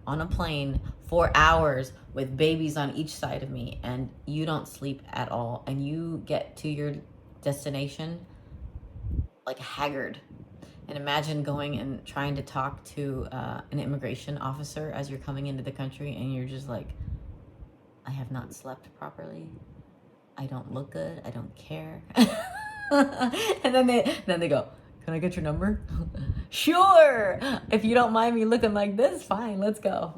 S1: on a plane for hours with babies on each side of me, and you don't sleep at all, and you get to your destination like haggard. And imagine going and trying to talk to an immigration officer as you're coming into the country, and you're just like, I have not slept properly, I don't look good, I don't care. And then they go, Can I get your number? Sure. If you don't mind me looking like this, fine, let's go.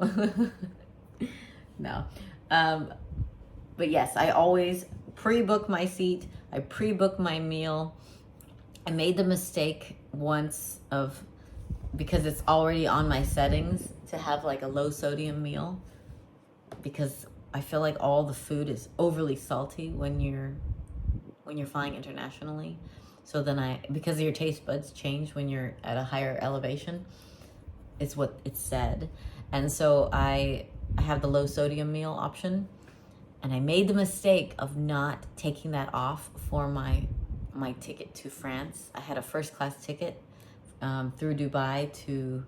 S1: No. But yes, I always pre-book my seat. I pre-book my meal. I made the mistake once of, because it's already on my settings, to have like a low sodium meal, because I feel like all the food is overly salty when you're flying internationally. So then because your taste buds change when you're at a higher elevation, it's what it said. And so I have the low sodium meal option, and I made the mistake of not taking that off for my ticket to France. I had a first class ticket through Dubai to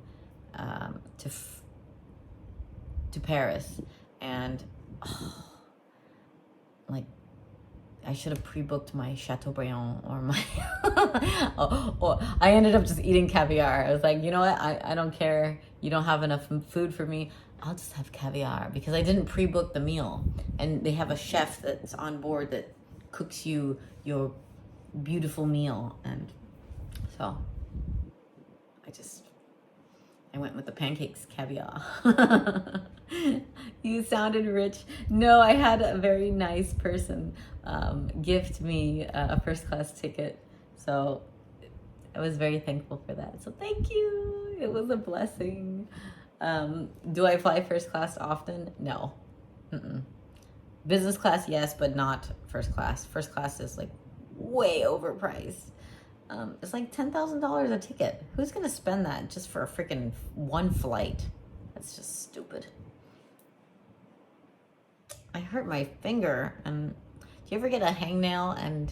S1: Paris, and like, I should have pre-booked my Chateaubriand or my or I ended up just eating caviar. I was like, you know what, I don't care, you don't have enough food for me, I'll just have caviar, because I didn't pre-book the meal. And they have a chef that's on board that cooks you your beautiful meal. And so I went with the pancakes caviar. You sounded rich. No, I had a very nice person gift me a first class ticket. So I was very thankful for that. So thank you. It was a blessing. Do I fly first class often? No. Business class, yes, but not first class. First class is like way overpriced. It's like $10,000 a ticket. Who's gonna spend that just for a freaking one flight? That's just stupid. I hurt my finger, and do you ever get a hangnail? And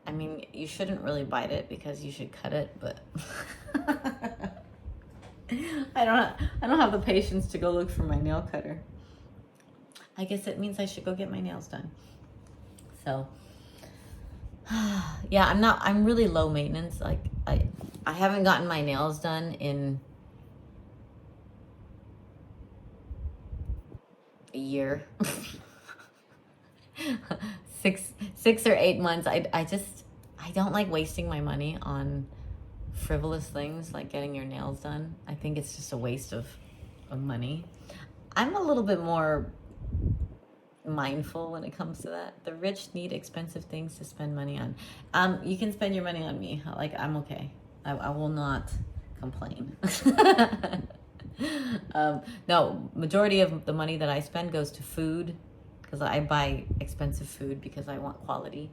S1: I mean, you shouldn't really bite it because you should cut it, but I don't have the patience to go look for my nail cutter. I guess it means I should go get my nails done. So yeah, I'm really low maintenance. Like I haven't gotten my nails done in a year. 6 or 8 months. I don't like wasting my money on frivolous things like getting your nails done. I think it's just a waste of money. I'm a little bit more mindful when it comes to that. The rich need expensive things to spend money on. You can spend your money on me. Like, I'm okay. I will not complain. No, majority of the money that I spend goes to food, because I buy expensive food because I want quality.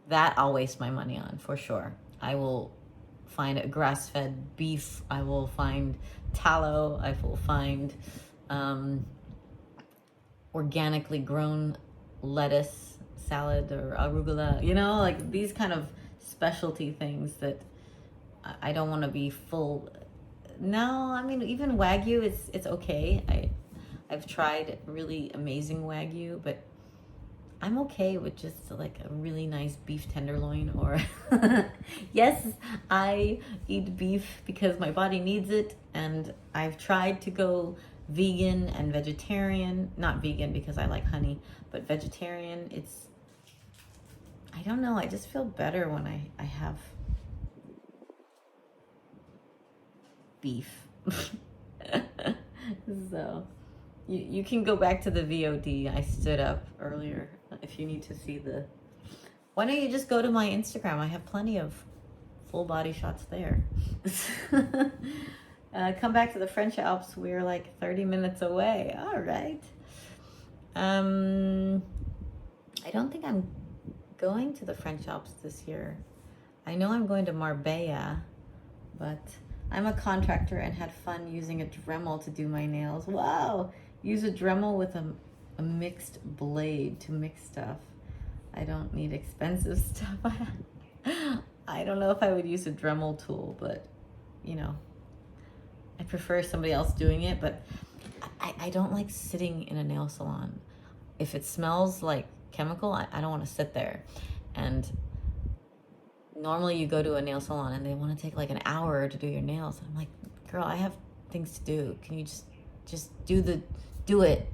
S1: That I'll waste my money on for sure. I will find a grass-fed beef. I will find tallow. I will find organically grown lettuce, salad, or arugula. You know, like these kind of specialty things that I don't want to be full. No, I mean, even Wagyu, it's okay. I've tried really amazing Wagyu, but I'm okay with just like a really nice beef tenderloin, or yes, I eat beef because my body needs it, and I've tried to go vegan and vegetarian. Not vegan because I like honey, but vegetarian. I don't know, I just feel better when I have beef. So you can go back to the VOD. I stood up earlier if you need to see why don't you just go to my Instagram? I have plenty of full body shots there. Come back to the French Alps. We're like 30 minutes away. All right. I don't think I'm going to the French Alps this year. I know I'm going to Marbella, but I'm a contractor and had fun using a Dremel to do my nails. Wow. Use a Dremel with a mixed blade to mix stuff. I don't need expensive stuff. I don't know if I would use a Dremel tool, but you know, I prefer somebody else doing it. But I don't like sitting in a nail salon. If it smells like chemical, I don't want to sit there. And normally you go to a nail salon and they want to take like an hour to do your nails. I'm like, girl, I have things to do. Can you just do it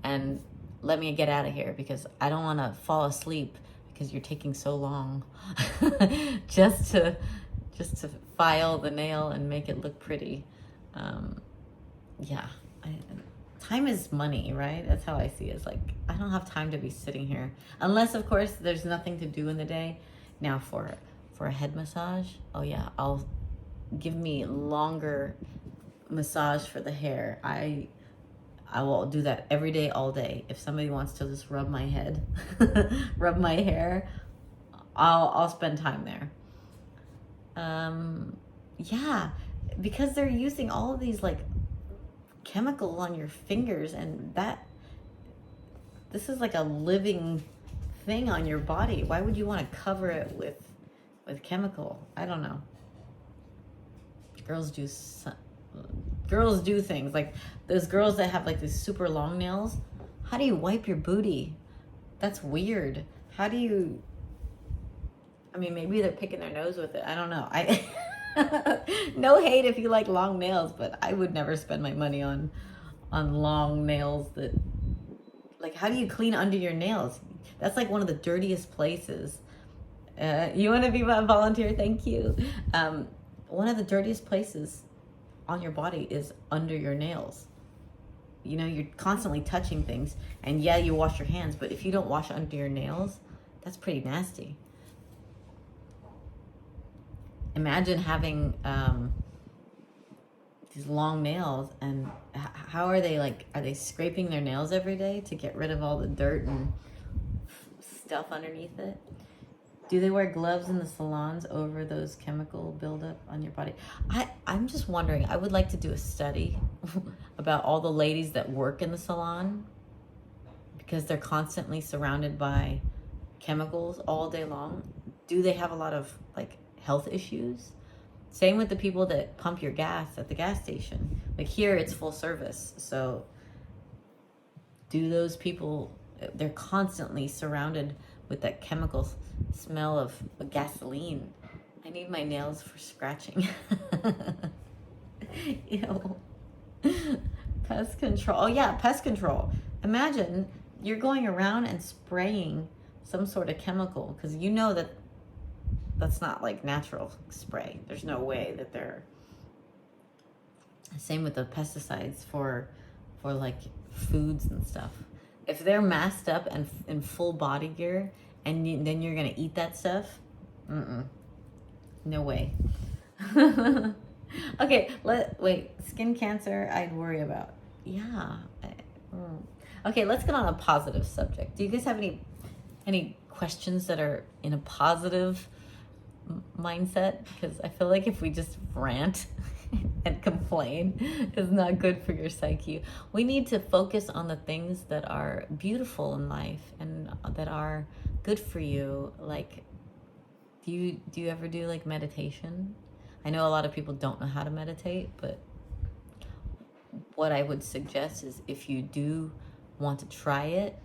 S1: and let me get out of here, because I don't want to fall asleep because you're taking so long just to file the nail and make it look pretty. Yeah, time is money, right? That's how I see it. It's like, I don't have time to be sitting here. Unless, of course, there's nothing to do in the day. Now, for a head massage, oh yeah, I'll give me longer massage for the hair. I will do that every day, all day. If somebody wants to just rub my head, rub my hair, I'll spend time there. Yeah, because they're using all of these like chemical on your fingers, and this is like a living thing on your body. Why would you want to cover it with chemical? I don't know. Girls do things like those girls that have like these super long nails. How do you wipe your booty? That's weird. How do you, I mean, maybe they're picking their nose with it. I don't know. No hate if you like long nails, but I would never spend my money on long nails. That, like, how do you clean under your nails? That's like one of the dirtiest places. You want to be a volunteer? Thank you. One of the dirtiest places on your body is under your nails. You know, you're constantly touching things, and yeah, you wash your hands, but if you don't wash under your nails, that's pretty nasty. Imagine having these long nails, and how are they, like, are they scraping their nails every day to get rid of all the dirt and stuff underneath it? Do they wear gloves in the salons over those chemical buildup on your body? I'm just wondering, I would like to do a study about all the ladies that work in the salon, because they're constantly surrounded by chemicals all day long. Do they have a lot of like health issues? Same with the people that pump your gas at the gas station. Like here, it's full service. So do those people, they're constantly surrounded with that chemical smell of gasoline. I need my nails for scratching. Ew. Pest control. Oh yeah, pest control. Imagine you're going around and spraying some sort of chemical, because you know that that's not like natural spray. There's no way that they're, same with the pesticides for like foods and stuff. If they're masked up and in full body gear, and then you're gonna eat that stuff, no way. Okay, wait. Skin cancer, I'd worry about. Yeah. Okay, let's get on a positive subject. Do you guys have any questions that are in a positive mindset? Because I feel like if we just rant and complain, is not good for your psyche. We need to focus on the things that are beautiful in life and that are good for you. Like, do you ever do like meditation? I know a lot of people don't know how to meditate, but what I would suggest is, if you do want to try it,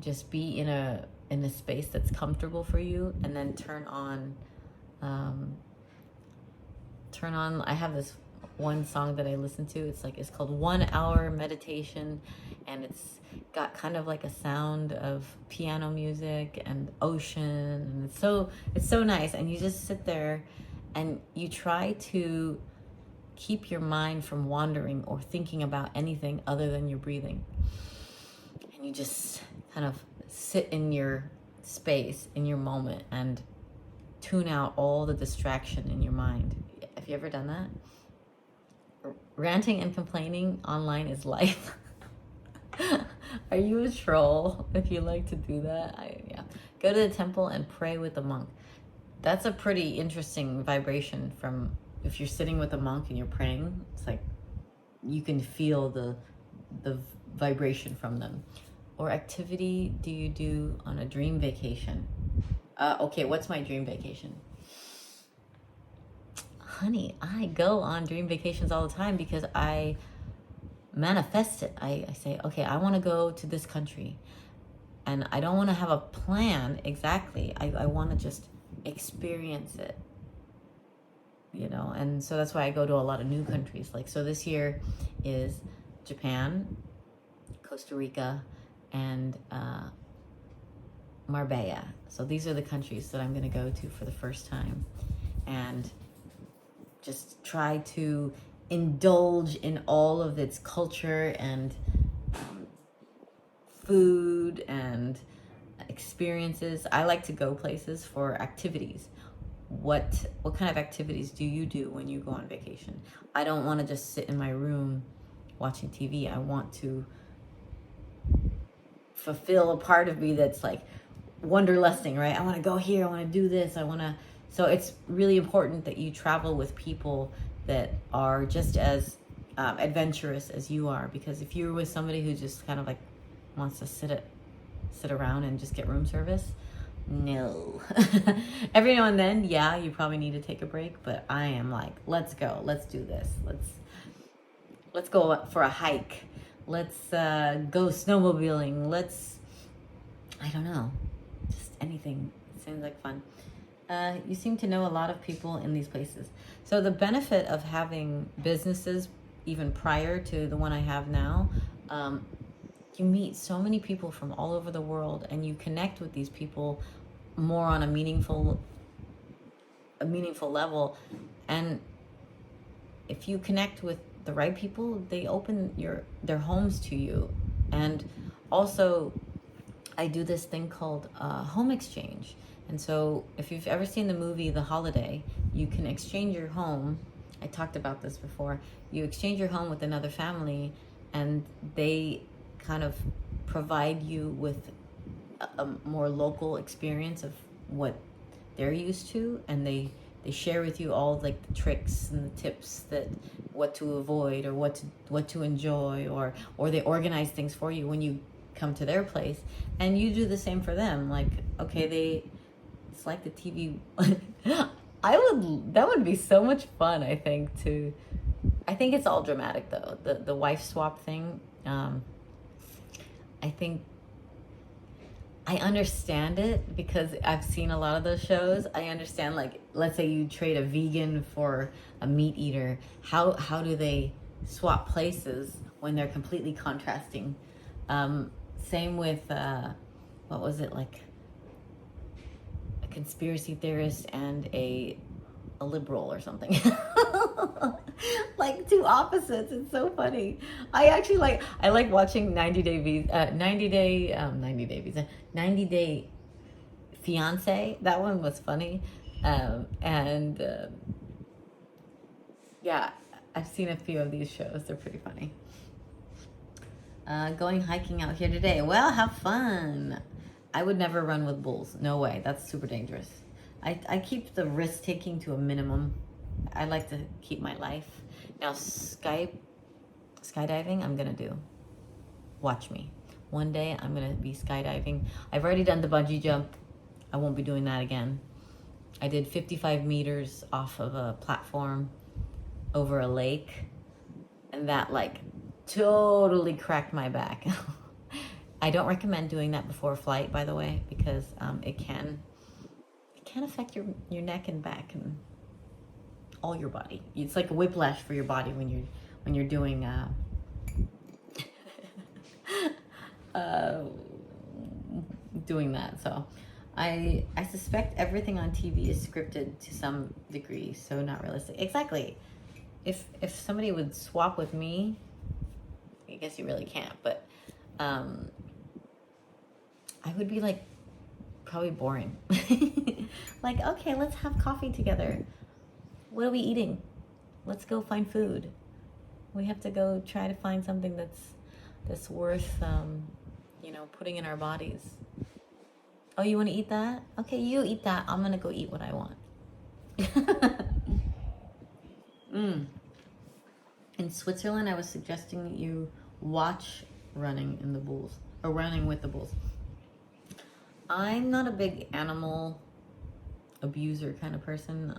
S1: just be in a space that's comfortable for you, and then turn on I have this one song that I listen to. It's called 1 hour meditation, and it's got kind of like a sound of piano music and ocean, and it's so nice. And you just sit there and you try to keep your mind from wandering or thinking about anything other than your breathing. And you just kind of sit in your space, in your moment, and tune out all the distraction in your mind. Have you ever done that? Ranting and complaining online is life. Are you a troll if you like to do that? Yeah. Go to the temple and pray with a monk. That's a pretty interesting vibration from, if you're sitting with a monk and you're praying, it's like you can feel the vibration from them. Or activity do you do on a dream vacation? Okay, what's my dream vacation? Honey, I go on dream vacations all the time because I manifest it. I say, okay, I want to go to this country, and I don't want to have a plan exactly. I want to just experience it, you know. And so that's why I go to a lot of new countries. Like, so this year is Japan, Costa Rica, and Marbella. So these are the countries that I'm going to go to for the first time, and just try to indulge in all of its culture and food and experiences. I like to go places for activities. What kind of activities do you do when you go on vacation? I don't want to just sit in my room watching TV. I want to fulfill a part of me that's like wanderlusting, right? I want to go here, I want to do this, so it's really important that you travel with people that are just as adventurous as you are, because if you're with somebody who just kind of like wants to sit around and just get room service, no. Every now and then, yeah, you probably need to take a break, but I am like, let's go, let's do this, let's go for a hike, let's go snowmobiling, I don't know, just anything. It seems like fun. You seem to know a lot of people in these places. So the benefit of having businesses even prior to the one I have now, you meet so many people from all over the world, and you connect with these people more on a meaningful level. And if you connect with the right people, they open their homes to you. And also, I do this thing called home exchange. And so if you've ever seen the movie The Holiday, you can exchange your home. I talked about this before. You exchange your home with another family, and they kind of provide you with a more local experience of what they're used to, and they share with you all like the tricks and the tips, that what to avoid or what to enjoy, or they organize things for you when you come to their place, and you do the same for them. Like, okay, it's like the TV. That would be so much fun, I think it's all dramatic though, the wife swap thing. I think I understand it because I've seen a lot of those shows. I understand, like, let's say you trade a vegan for a meat eater. How do they swap places when they're completely contrasting? Same with, what was it, like a conspiracy theorist and a liberal or something. Like two opposites. It's so funny. I like watching 90 Day Fiance. That one was funny. Yeah, I've seen a few of these shows. They're pretty funny. Going hiking out here today. Well, have fun. I would never run with bulls. No way. That's super dangerous. I keep the risk taking to a minimum. I like to keep my life. Now, skydiving, I'm gonna do. Watch me. One day I'm gonna be skydiving. I've already done the bungee jump. I won't be doing that again. I did 55 meters off of a platform over a lake, and that like totally cracked my back. I don't recommend doing that before a flight, by the way, because it can affect your neck and back and all your body. It's like a whiplash for your body when you're doing doing that. So I suspect everything on TV is scripted to some degree, so not realistic. Exactly. If somebody would swap with me, I guess you really can't, but I would be like probably boring. Like, okay, let's have coffee together. What are we eating? Let's go find food. We have to go try to find something that's worth putting in our bodies. Oh, you want to eat that? Okay, you eat that. I'm gonna go eat what I want. In Switzerland, I was suggesting that you watch running in the bulls, or running with the bulls. I'm not a big animal abuser kind of person.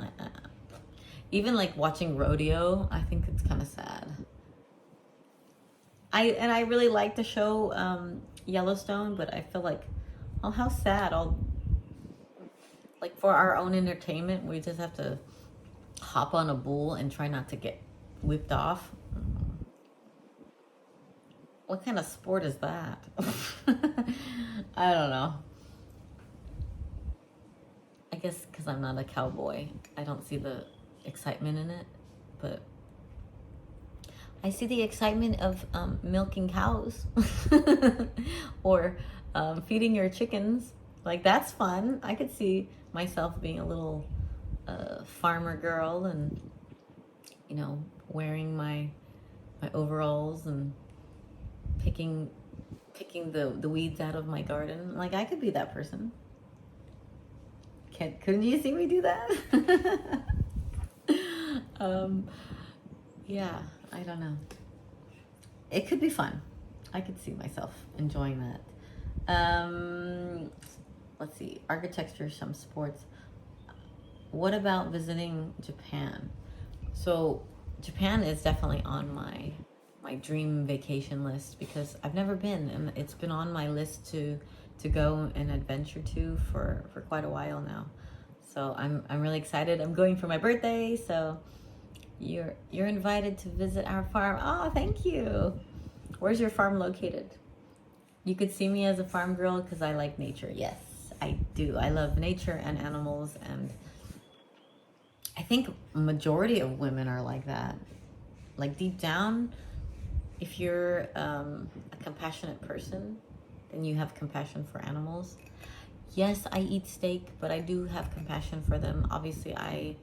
S1: Even like watching rodeo, I think it's kind of sad. I really like the show Yellowstone, but I feel like, oh, how sad. Like, for our own entertainment, we just have to hop on a bull and try not to get whipped off. What kind of sport is that? I don't know. guess because I'm not a cowboy, I don't see the excitement in it, but I see the excitement of milking cows or feeding your chickens. Like, that's fun. I could see myself being a little farmer girl and, you know, wearing my overalls and picking the weeds out of my garden. Like, I could be that person. Couldn't you see me do that? Yeah, I don't know. It could be fun. I could see myself enjoying that. Let's see, architecture, some sports. What about visiting Japan? So Japan is definitely on my dream vacation list because I've never been, and it's been on my list to go and adventure to for quite a while now. So I'm really excited. I'm going for my birthday, so you're invited to visit our farm. Oh, thank you. Where's your farm located? You could see me as a farm girl because I like nature. Yes, I do. I love nature and animals, and I think majority of women are like that. Like, deep down, if you're a compassionate person, then you have compassion for animals. Yes, I eat steak, but I do have compassion for them. Obviously, I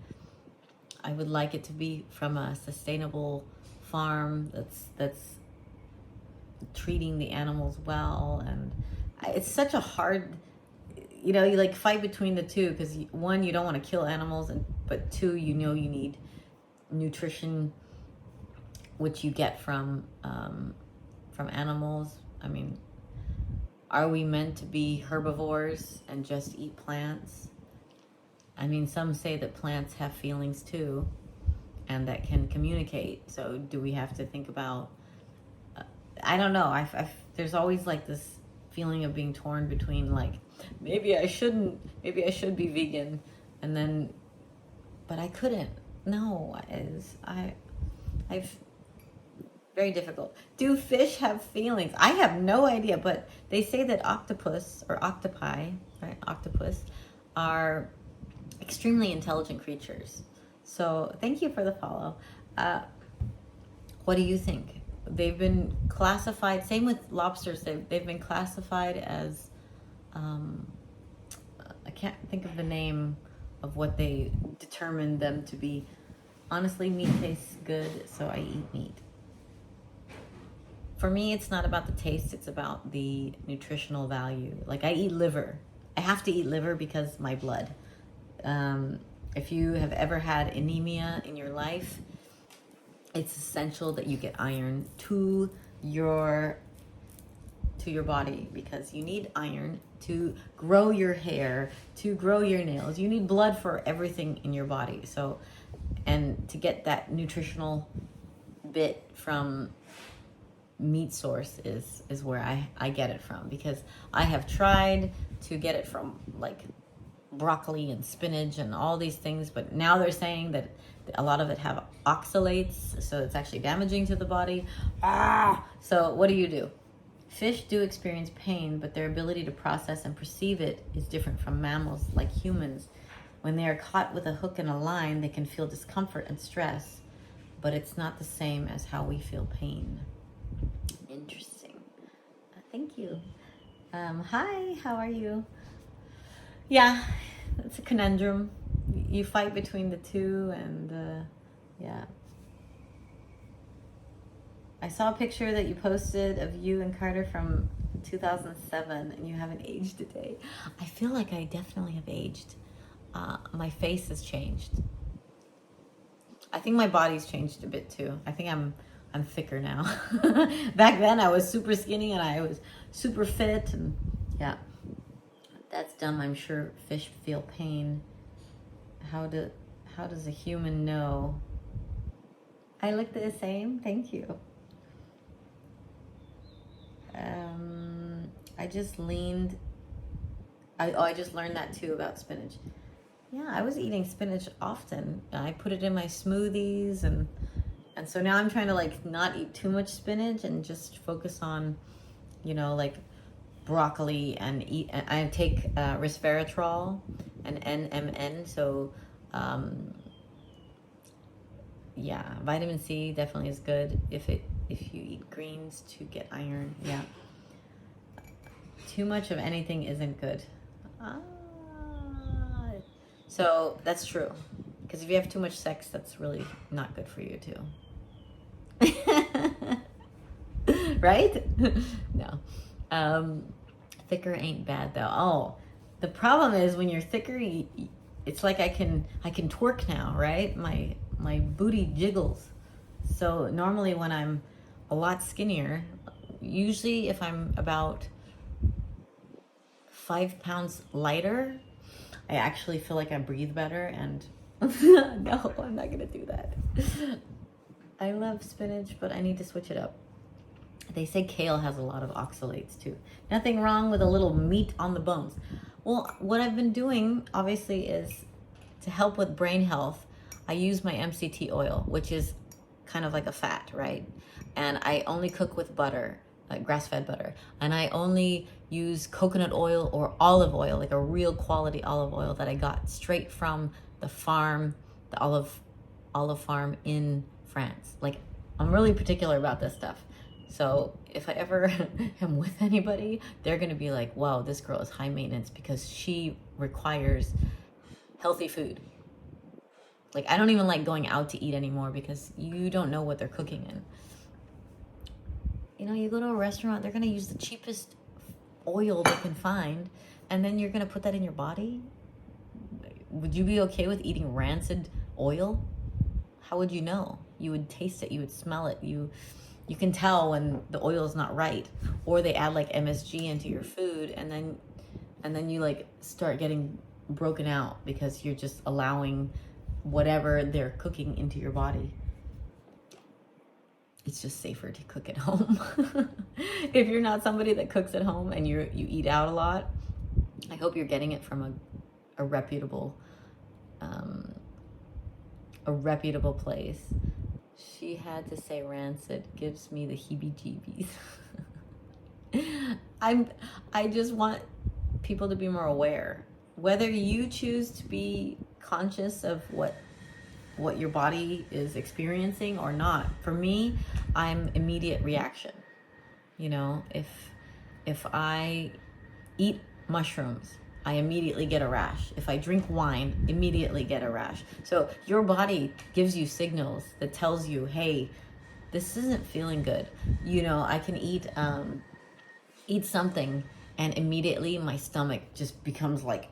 S1: would like it to be from a sustainable farm that's treating the animals well. And it's such a hard, you know, you like fight between the two because one, you don't want to kill animals, but two, you know, you need nutrition, which you get from animals. I mean, are we meant to be herbivores and just eat plants? I mean, some say that plants have feelings too, and that can communicate. So do we have to think about, I don't know. There's always like this feeling of being torn between like, maybe I should be vegan. And then, but I couldn't. No, I've very difficult. Do fish have feelings? I have no idea, but they say that octopus or octopi, right? Octopus are extremely intelligent creatures. So thank you for the follow. What do you think? They've been classified, same with lobsters, they've been classified as, I can't think of the name of what they determined them to be. Honestly, meat tastes good, so I eat meat. For me, it's not about the taste, it's about the nutritional value. Like, I eat liver. I have to eat liver because my blood. If you have ever had anemia in your life, it's essential that you get iron to your body because you need iron to grow your hair, to grow your nails. You need blood for everything in your body. So, and to get that nutritional bit from meat source is where I get it from, because I have tried to get it from like broccoli and spinach and all these things, but now they're saying that a lot of it have oxalates, so it's actually damaging to the body. So what do? Fish do experience pain, but their ability to process and perceive it is different from mammals like humans. When they are caught with a hook and a line, they can feel discomfort and stress, but it's not the same as how we feel pain. Interesting. Thank you. Hi, how are you? Yeah, it's a conundrum. You fight between the two, and yeah. I saw a picture that you posted of you and Carter from 2007, and you haven't aged a day. I feel like I definitely have aged. My face has changed. I think my body's changed a bit too. I think I'm thicker now. Back then I was super skinny and I was super fit, and yeah. That's dumb. I'm sure fish feel pain. How does a human know? I look the same. Thank you. I just leaned. I just learned that too about spinach. Yeah, I was eating spinach often. I put it in my smoothies, and so now I'm trying to like not eat too much spinach and just focus on, you know, like broccoli and eat. I take resveratrol and NMN. So yeah, vitamin C definitely is good if you eat greens to get iron. Yeah. Too much of anything isn't good. So that's true. Because if you have too much sex, that's really not good for you too. Right? No. Thicker ain't bad though. Oh, the problem is when you're thicker, it's like I can twerk now, right? My booty jiggles. So normally when I'm a lot skinnier, usually if I'm about 5 pounds lighter, I actually feel like I breathe better. And no, I'm not gonna do that. I love spinach, but I need to switch it up. They say kale has a lot of oxalates too. Nothing wrong with a little meat on the bones. Well, what I've been doing obviously is to help with brain health. I use my MCT oil, which is kind of like a fat, right? And I only cook with butter, like grass-fed butter. And I only use coconut oil or olive oil, like a real quality olive oil that I got straight from the farm, the olive farm in France. Like, I'm really particular about this stuff. So if I ever am with anybody, they're gonna be like, wow, this girl is high maintenance because she requires healthy food. Like, I don't even like going out to eat anymore because you don't know what they're cooking in. You know, you go to a restaurant, they're gonna use the cheapest oil they can find, and then you're gonna put that in your body? Would you be okay with eating rancid oil? How would you know? You would taste it, you would smell it, you can tell when the oil is not right. Or they add like MSG into your food, and then you like start getting broken out because you're just allowing whatever they're cooking into your body. It's just safer to cook at home. If you're not somebody that cooks at home and you eat out a lot, I hope you're getting it from a reputable place. She had to say rancid, gives me the heebie-jeebies. I just want people to be more aware. Whether you choose to be conscious of what your body is experiencing or not. For me, I'm immediate reaction. You know, if I eat mushrooms, I immediately get a rash. If I drink wine, immediately get a rash. So your body gives you signals that tells you, hey, this isn't feeling good. You know, I can eat something and immediately my stomach just becomes like,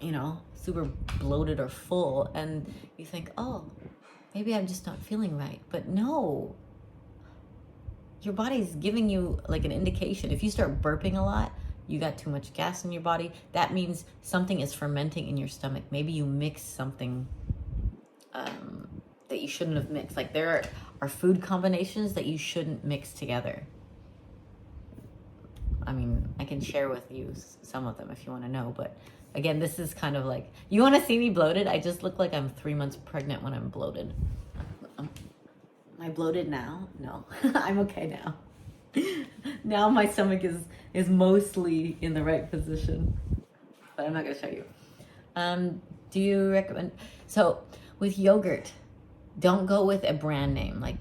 S1: you know, super bloated or full, and you think, oh, maybe I'm just not feeling right. But no, your body's giving you like an indication. If you start burping a lot, you got too much gas in your body. That means something is fermenting in your stomach. Maybe you mixed something that you shouldn't have mixed. Like, there are food combinations that you shouldn't mix together. I mean, I can share with you some of them if you want to know, but again, this is kind of like, you want to see me bloated? I just look like I'm 3 months pregnant when I'm bloated. Am I bloated now? No, I'm okay now. Now my stomach is mostly in the right position, but I'm not going to show you. Do you recommend, so with yogurt, don't go with a brand name. Like,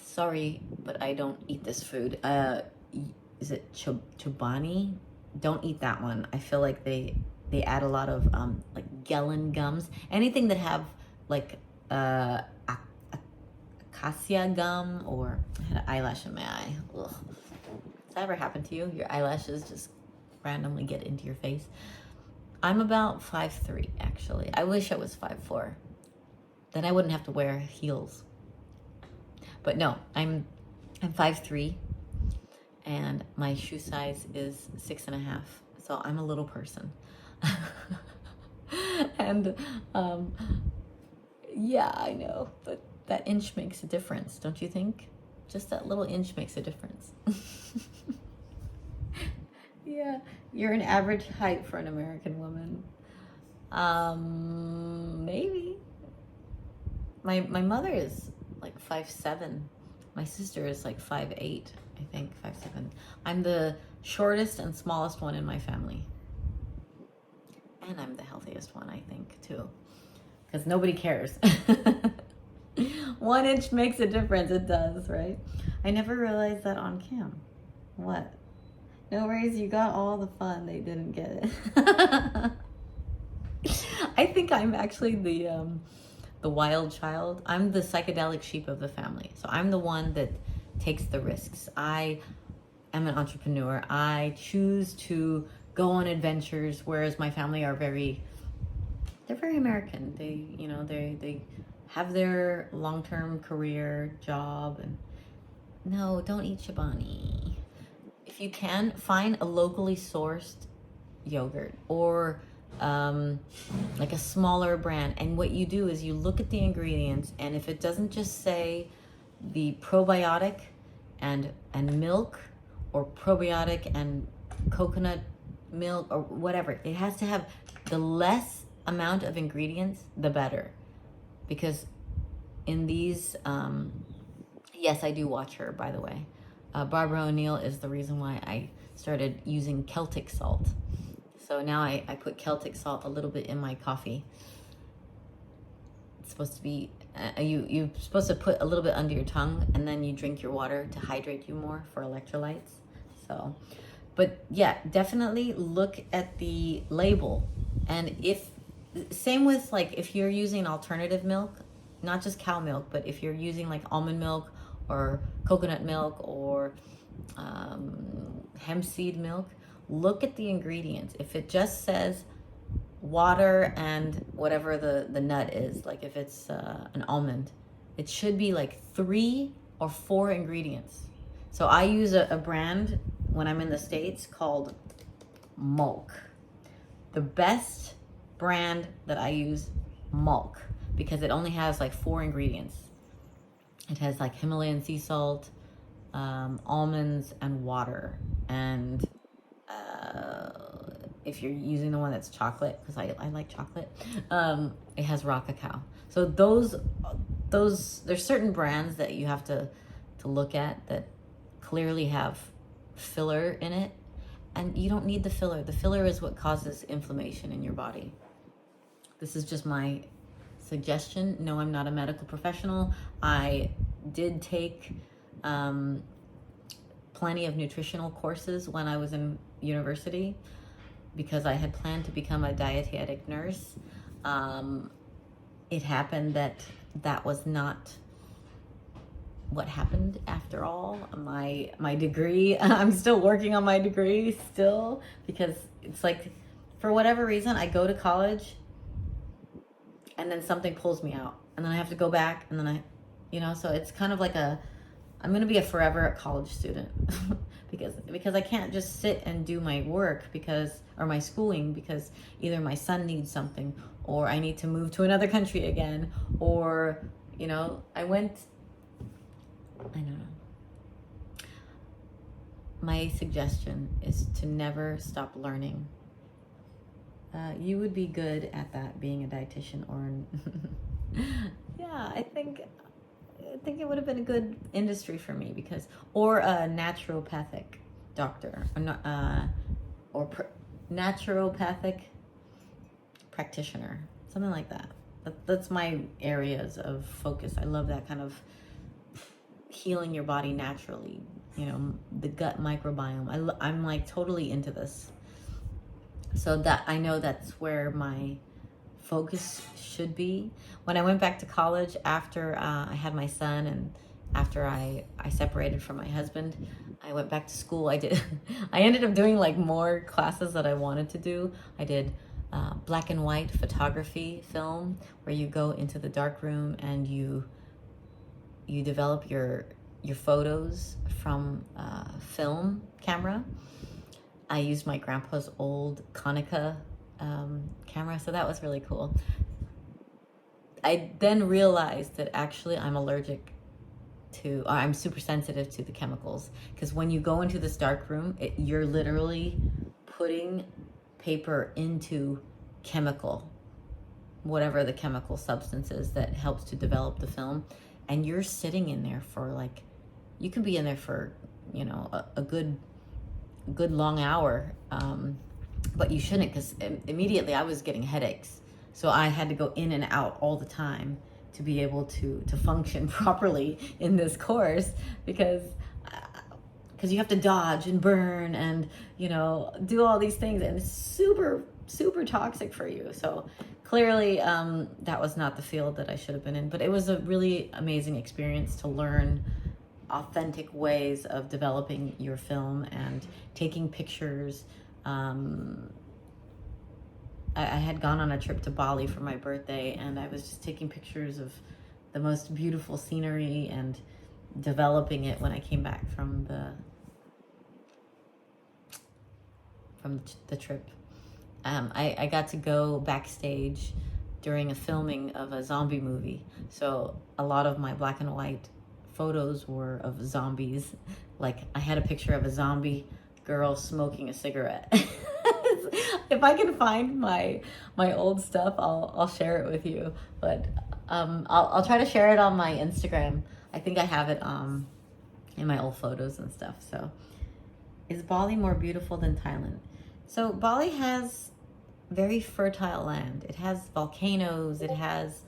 S1: sorry, but I don't eat this food. Is it Chobani? Don't eat that one. I feel like they add a lot of like Gelen gums. Anything that have like acacia gum, or I had an eyelash in my eye. Ugh. Does that ever happen to you? Your eyelashes just randomly get into your face? I'm about 5'3", actually. I wish I was 5'4". Then I wouldn't have to wear heels. But no, I'm 5'3", and my shoe size is 6.5. So I'm a little person. And yeah, I know, but that inch makes a difference, don't you think? Just that little inch makes a difference. Yeah, you're an average height for an American woman. Maybe. My mother is like 5'7", My sister is like 5'8", I think, 5'7". I'm the shortest and smallest one in my family. And I'm the healthiest one, I think, too. Because nobody cares. 1 inch makes a difference. It does, right? I never realized that on cam. What? No worries, you got all the fun. They didn't get it. I think I'm actually the wild child. I'm the psychedelic sheep of the family. So I'm the one that takes the risks. I am an entrepreneur. I choose to go on adventures, whereas my family are they're very American. They have their long-term career job. And no, don't eat Chobani. If you can, find a locally sourced yogurt or like a smaller brand. And what you do is you look at the ingredients, and if it doesn't just say the probiotic and milk, or probiotic and coconut milk, or whatever, it has to have the less amount of ingredients, the better. Because in these, yes, I do watch her, by the way. Barbara O'Neill is the reason why I started using Celtic salt. So now I put Celtic salt a little bit in my coffee. It's supposed to be, you're supposed to put a little bit under your tongue, and then you drink your water to hydrate you more for electrolytes. So, but yeah, definitely look at the label. And same with like, if you're using alternative milk, not just cow milk, but if you're using like almond milk or coconut milk or hemp seed milk, look at the ingredients. If it just says water and whatever the nut is, like if it's an almond, it should be like 3 or 4 ingredients. So I use a brand when I'm in the States called Mulk. The best brand that I use, Mulk, because it only has like 4 ingredients. It has like Himalayan sea salt, almonds, and water. And if you're using the one that's chocolate, because I like chocolate, it has raw cacao. So there's certain brands that you have to look at that clearly have filler in it. And you don't need the filler. The filler is what causes inflammation in your body. This is just my suggestion. No, I'm not a medical professional. I did take plenty of nutritional courses when I was in university because I had planned to become a dietetic nurse. It happened that was not what happened after all. My degree, I'm still working on my degree still, because it's like, for whatever reason, I go to college and then something pulls me out, and then I have to go back, and then so it's kind of like I'm going to be a forever college student because I can't just sit and do my work or my schooling, because either my son needs something, or I need to move to another country again, or, I don't know. My suggestion is to never stop learning. You would be good at that, being a dietitian yeah, I think it would have been a good industry for me, or a naturopathic doctor, naturopathic practitioner, something like that. That's my areas of focus. I love that kind of healing your body naturally, the gut microbiome. I'm like totally into this. So that I know that's where my focus should be. When I went back to college after I had my son, and after I separated from my husband, I went back to school. I ended up doing like more classes that I wanted to do. I did black and white photography film, where you go into the dark room and you develop your photos from film camera. I used my grandpa's old Konica camera, so that was really cool. I then realized that actually I'm super sensitive to the chemicals, because when you go into this dark room, you're literally putting paper into whatever the chemical substance is that helps to develop the film, and you're sitting in there for like you can be in there for, you know, a good long hour, but you shouldn't, because immediately I was getting headaches. So I had to go in and out all the time to be able to function properly in this course, because you have to dodge and burn and, you know, do all these things, and it's super toxic for you. So clearly that was not the field that I should have been in, but it was a really amazing experience to learn authentic ways of developing your film and taking pictures. I had gone on a trip to Bali for my birthday, and I was just taking pictures of the most beautiful scenery and developing it when I came back from the trip. I got to go backstage during a filming of a zombie movie, so a lot of my black and white photos were of zombies. Like, I had a picture of a zombie girl smoking a cigarette. If I can find my old stuff, I'll share it with you. But I'll try to share it on my Instagram. I think I have it in my old photos and stuff. So, is Bali more beautiful than Thailand? So Bali has very fertile land. It has volcanoes. It has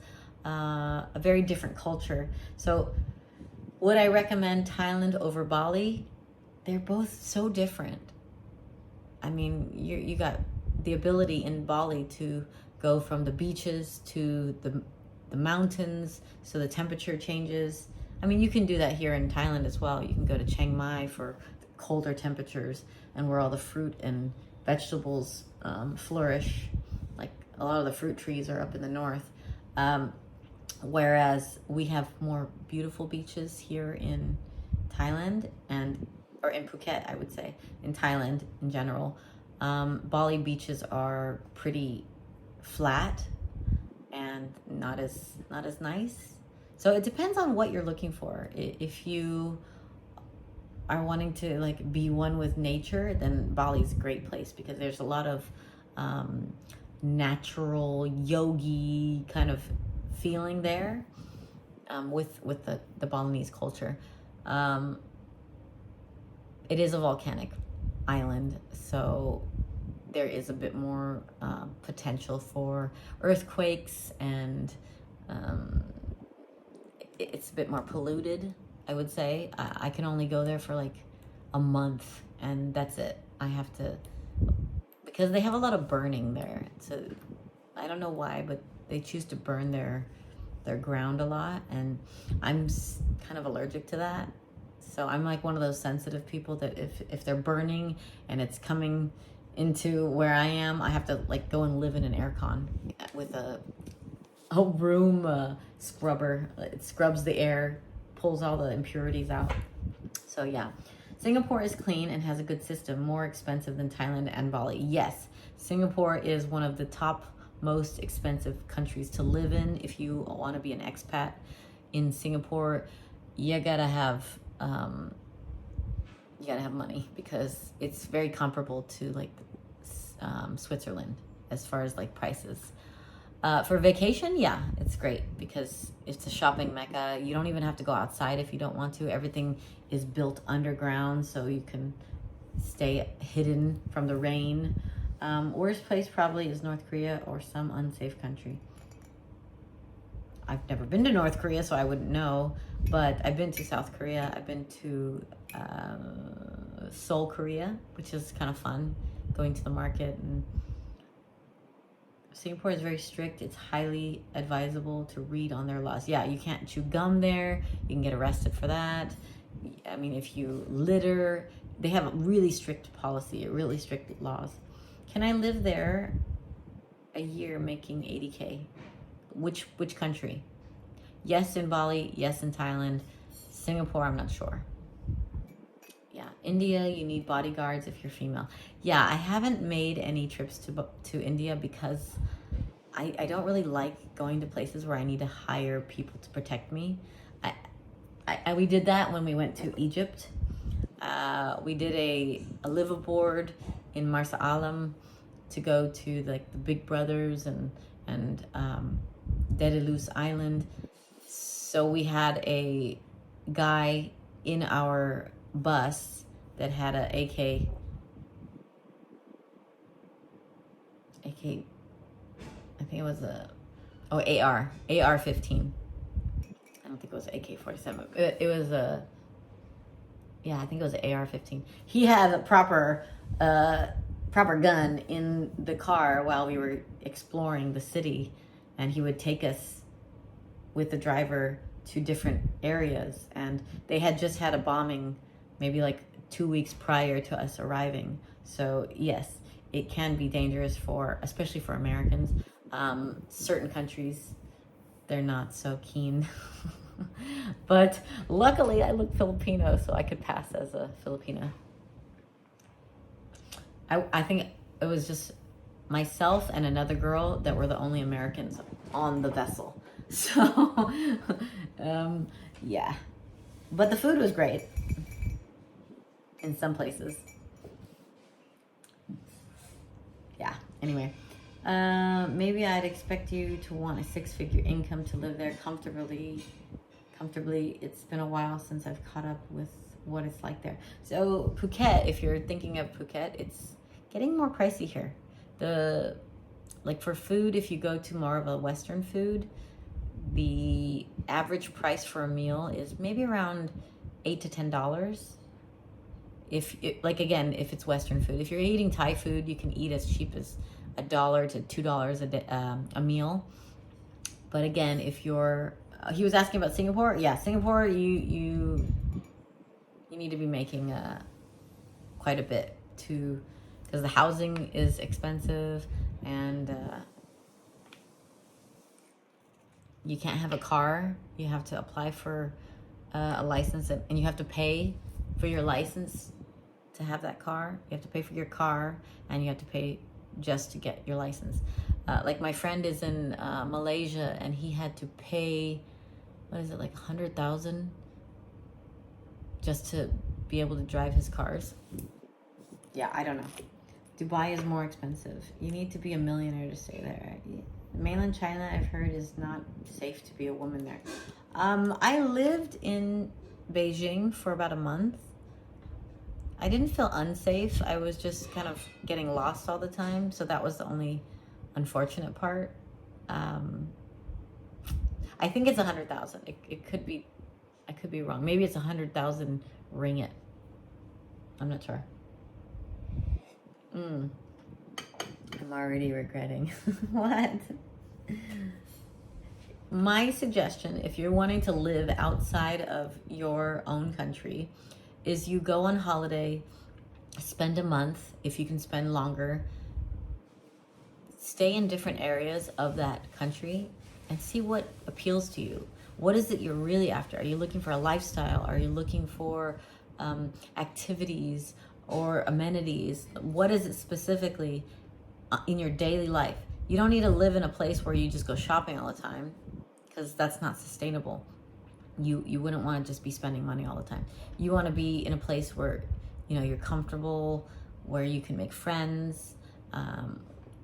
S1: a very different culture. So would I recommend Thailand over Bali? They're both so different. I mean, you got the ability in Bali to go from the beaches to the mountains, so the temperature changes. I mean, you can do that here in Thailand as well. You can go to Chiang Mai for colder temperatures, and where all the fruit and vegetables flourish. Like, a lot of the fruit trees are up in the north. Whereas we have more beautiful beaches here in Thailand, or in Phuket, I would say, in Thailand in general. Bali beaches are pretty flat and not as nice. So it depends on what you're looking for. If you are wanting to like be one with nature, then Bali's a great place, because there's a lot of natural yogi kind of feeling there, with the Balinese culture. It is a volcanic island, so there is a bit more potential for earthquakes, and it's a bit more polluted, I would say. I can only go there for like a month, and that's it. I have to, because they have a lot of burning there. So I don't know why, but they choose to burn their ground a lot, and I'm kind of allergic to that. So I'm like one of those sensitive people that if they're burning and it's coming into where I am, I have to like go and live in an aircon with a room scrubber. It scrubs the air, pulls all the impurities out. So yeah, Singapore is clean and has a good system, more expensive than Thailand and Bali. Yes, Singapore is one of the top most expensive countries to live in. If you want to be an expat in Singapore, you gotta have money, because it's very comparable to like Switzerland as far as like prices. For vacation, yeah, it's great, because it's a shopping mecca. You don't even have to go outside if you don't want to. Everything is built underground, so you can stay hidden from the rain. Worst place probably is North Korea or some unsafe country. I've never been to North Korea, so I wouldn't know, but I've been to South Korea. I've been to Seoul, Korea, which is kind of fun, going to the market. And Singapore is very strict. It's highly advisable to read on their laws. Yeah, you can't chew gum there. You can get arrested for that. I mean, if you litter, they have a really strict policy, really strict laws. Can I live there a year making 80K? Which country? Yes in Bali, yes in Thailand. Singapore, I'm not sure. Yeah, India, you need bodyguards if you're female. Yeah, I haven't made any trips to India, because I don't really like going to places where I need to hire people to protect me. We did that when we went to Egypt. We did a live aboard in Marsa Alam to go to like the Big Brothers and Dedalus Island. So we had a guy in our bus that had a AK, I think it was AR-15. I don't think it was AK-47. It was a, yeah, I think it was an AR-15. He had a proper gun in the car while we were exploring the city, and he would take us with the driver to different areas. And they had just had a bombing maybe like 2 weeks prior to us arriving. So yes, it can be dangerous especially for Americans. Certain countries, they're not so keen. But luckily I look Filipino, so I could pass as a Filipina. I think it was just myself and another girl that were the only Americans on the vessel. So, yeah. But the food was great in some places. Yeah, anyway. Maybe I'd expect you to want a 6-figure income to live there comfortably. It's been a while since I've caught up with what it's like there. So Phuket, if you're thinking of Phuket, it's getting more pricey here. Like for food, if you go to more of a Western food, the average price for a meal is maybe around $8 to $10. If it's Western food. If you're eating Thai food, you can eat as cheap as $1 to $2 a meal. But again, if you're he was asking about Singapore. Yeah, Singapore, you need to be making quite a bit because the housing is expensive, and you can't have a car. You have to apply for a license, and you have to pay for your license to have that car. You have to pay for your car, and you have to pay just to get your license. Like my friend is in Malaysia, and he had to pay, what is it, like 100,000 just to be able to drive his cars. Yeah, I don't know. Dubai is more expensive. You need to be a millionaire to stay there. Mainland China, I've heard, is not safe to be a woman there. I lived in Beijing for about a month. I didn't feel unsafe. I was just kind of getting lost all the time. So that was the only unfortunate part. I think it's 100,000. It could be, I could be wrong. Maybe it's 100,000 ringgit. I'm not sure. I'm already regretting. What? My suggestion, if you're wanting to live outside of your own country, is you go on holiday, spend a month, if you can spend longer, stay in different areas of that country and see what appeals to you. What is it you're really after? Are you looking for a lifestyle? Are you looking for activities or amenities? What is it specifically in your daily life? You don't need to live in a place where you just go shopping all the time, because that's not sustainable. You wouldn't want to just be spending money all the time. You want to be in a place where, you know, you're comfortable, where you can make friends,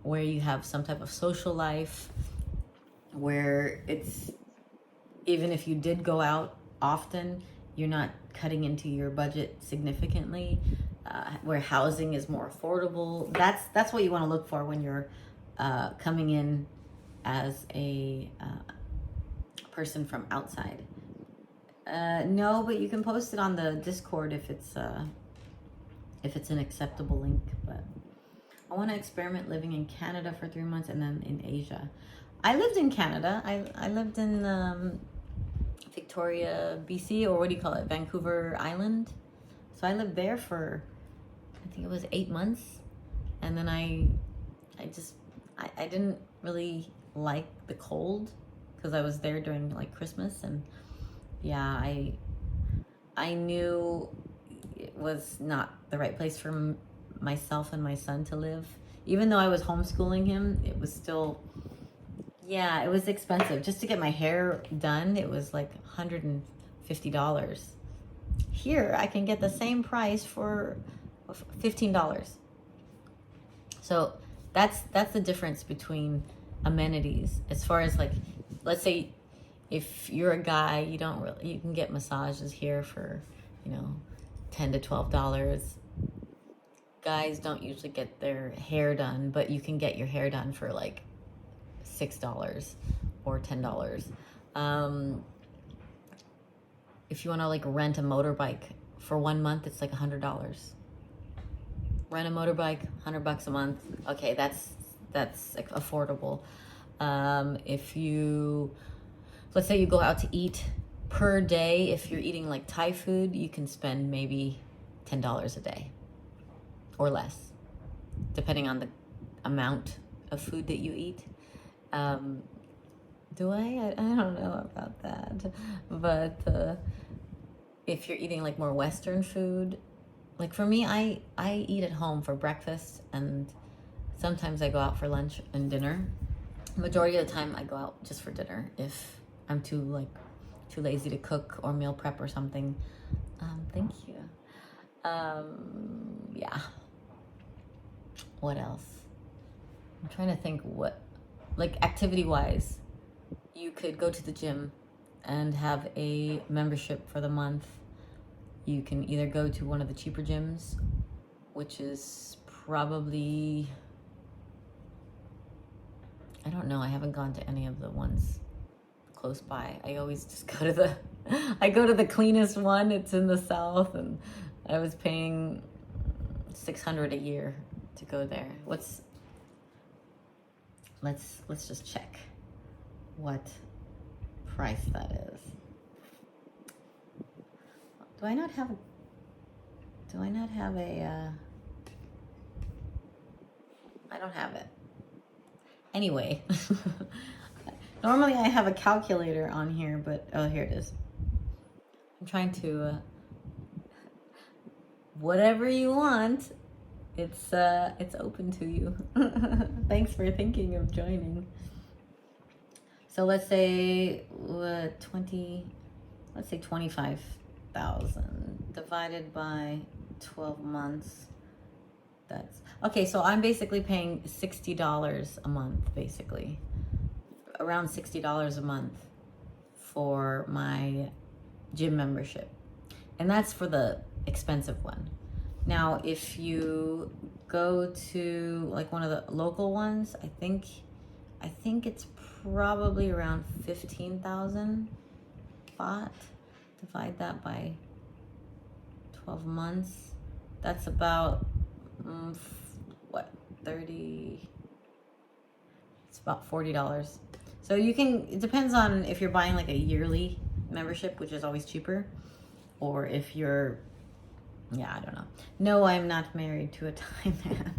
S1: where you have some type of social life, where it's, even if you did go out often, you're not cutting into your budget significantly, where housing is more affordable. That's what you want to look for when you're coming in as a person from outside. No, but you can post it on the Discord if it's an acceptable link. But I want to experiment living in Canada for 3 months and then in Asia. I lived in Canada. I lived in Victoria, BC, or what do you call it? Vancouver Island. So I lived there for, I think it was 8 months. And then I didn't really like the cold because I was there during like Christmas, and yeah, I knew it was not the right place for myself and my son to live. Even though I was homeschooling him, it was still, yeah, it was expensive. Just to get my hair done, it was like $150. Here, I can get the same price for $15. So that's the difference between amenities. As far as like, let's say if you're a guy, you can get massages here for you know, $10 to $12. Guys don't usually get their hair done, but you can get your hair done for like $6 or $10. If you want to like rent a motorbike for 1 month, it's like $100. Rent a motorbike, $100 a month. Okay, that's like affordable. If you, let's say you go out to eat per day, if you're eating like Thai food, you can spend maybe $10 a day or less, depending on the amount of food that you eat. Do I don't know about that, but if you're eating like more Western food, like for me, I eat at home for breakfast, and sometimes I go out for lunch and dinner. Majority of the time I go out just for dinner if I'm too lazy to cook or meal prep or something. Thank you. Yeah. What else? I'm trying to think what, like activity wise, you could go to the gym and have a membership for the month. You can either go to one of the cheaper gyms, which is probably, I don't know, I haven't gone to any of the ones close by. I always just go to the cleanest one. It's in the south, and I was paying $600 a year to go there. Let's just check what price that is. Do I not have a I don't have it. Anyway, normally I have a calculator on here, but oh, here it is. I'm trying to whatever you want, it's open to you. Thanks for thinking of joining. So let's say 25,000 divided by 12 months. That's okay. So I'm basically paying $60 a month, basically around $60 a month for my gym membership, and that's for the expensive one. Now, if you go to like one of the local ones, I think it's probably around 15,000 baht. Divide that by 12 months. That's about what, 30? It's about $40. So you can, it depends on if you're buying like a yearly membership, which is always cheaper, or if you're, yeah, I don't know. No, I'm not married to a Thai man.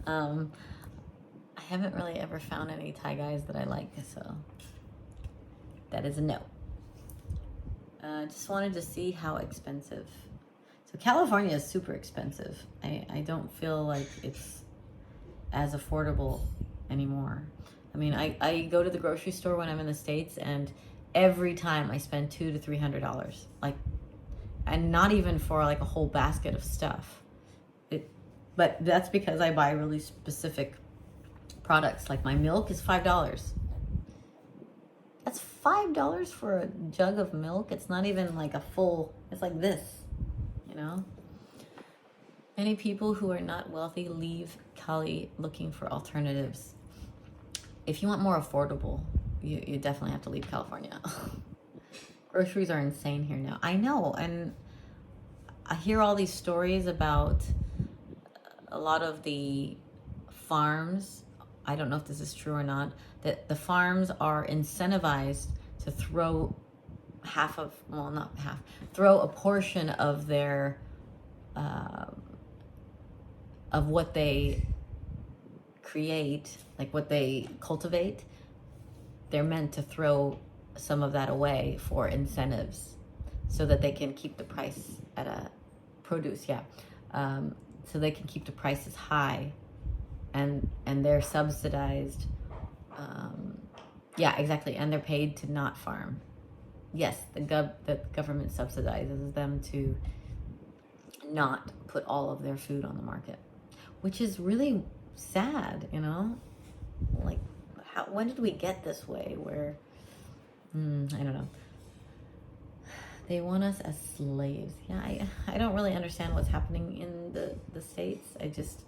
S1: I haven't really ever found any Thai guys that I like, so that is a no. Just wanted to see how expensive. So California is super expensive. I don't feel like it's as affordable anymore. I mean, I go to the grocery store when I'm in the States, and every time I spend $200 to $300, like, and not even for like a whole basket of stuff. But that's because I buy really specific products. Like my milk is $5. That's $5 for a jug of milk. It's not even like a full, it's like this, you know? Many people who are not wealthy leave Cali looking for alternatives. If you want more affordable, you definitely have to leave California. Groceries are insane here now. I know, and I hear all these stories about a lot of the farms. I don't know if this is true or not, that the farms are incentivized to throw throw a portion of their, of what they create, like what they cultivate. They're meant to throw some of that away for incentives so that they can keep the price at a produce, so they can keep the prices high, and they're subsidized, exactly, and they're paid to not farm. Yes, the government subsidizes them to not put all of their food on the market, which is really sad, you know? Like, when did we get this way where, I don't know. They want us as slaves. Yeah, I don't really understand what's happening in the States. I just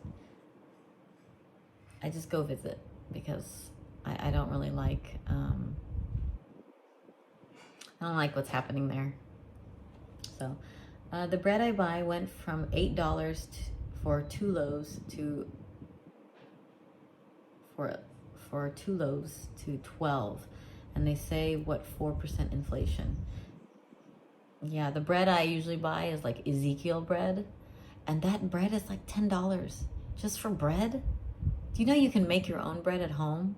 S1: go visit because I don't really like, I don't like what's happening there. So the bread I buy went from $8 for 2 loaves to for 2 loaves to 12, and they say what 4% inflation. Yeah, the bread I usually buy is like Ezekiel bread, and that bread is like $10 just for bread. Do you know you can make your own bread at home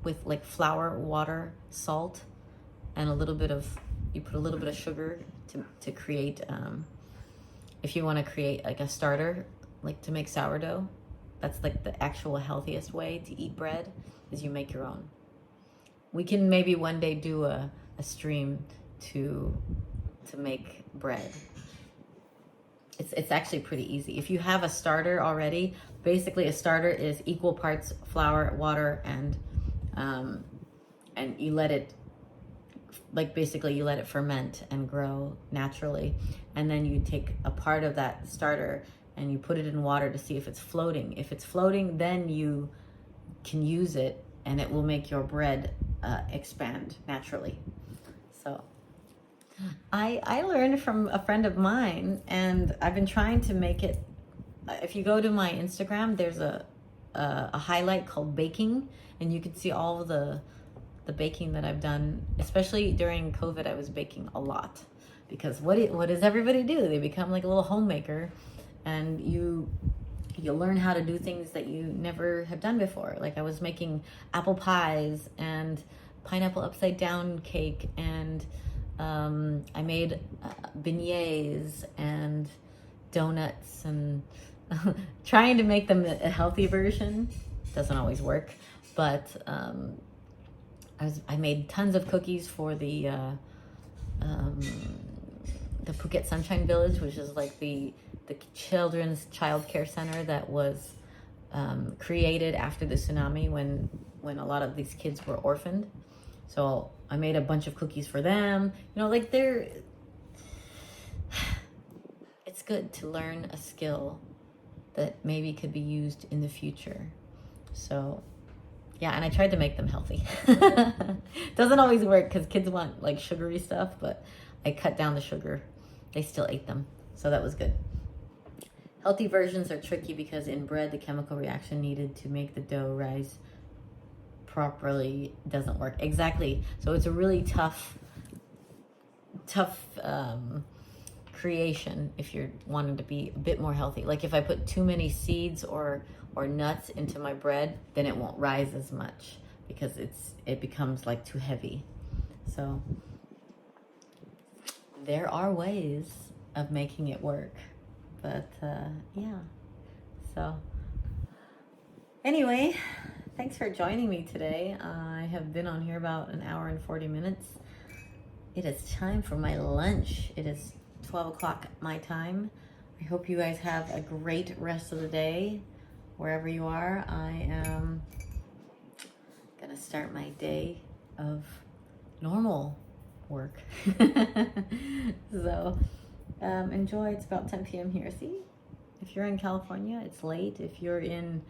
S1: with like flour, water, salt, and you put a little bit of sugar to create, if you want to create like a starter, like to make sourdough. That's like the actual healthiest way to eat bread, is you make your own. We can maybe one day do a stream to make bread. It's actually pretty easy. If you have a starter already, basically a starter is equal parts flour, water, and you let it, like basically you let it ferment and grow naturally, and then you take a part of that starter and you put it in water to see if it's floating. If it's floating, then you can use it and it will make your bread expand naturally. So I learned from a friend of mine, and I've been trying to make it. If you go to my Instagram, there's a highlight called baking, and you can see all of the baking that I've done. Especially during COVID, I was baking a lot, because what does everybody do? They become like a little homemaker, and you learn how to do things that you never have done before. Like I was making apple pies and pineapple upside down cake, and I made beignets and donuts, and trying to make them a healthy version. Doesn't always work, but I made tons of cookies for the Phuket Sunshine Village, which is like the children's child care center that was created after the tsunami, when a lot of these kids were orphaned. So I made a bunch of cookies for them. You know, like it's good to learn a skill that maybe could be used in the future. So yeah, and I tried to make them healthy. Doesn't always work because kids want like sugary stuff, but I cut down the sugar. They still ate them, so that was good. Healthy versions are tricky because in bread, the chemical reaction needed to make the dough rise properly doesn't work. Exactly. So it's a really tough creation if you're wanting to be a bit more healthy. Like if I put too many seeds or nuts into my bread, then it won't rise as much because it becomes like too heavy. So there are ways of making it work, but yeah. So anyway, thanks for joining me today. I have been on here about an hour and 40 minutes. It is time for my lunch. It is 12 o'clock my time. I hope you guys have a great rest of the day, wherever you are. I am gonna start my day of normal work. So enjoy. It's about 10 p.m. here. See, if you're in California, it's late. If you're in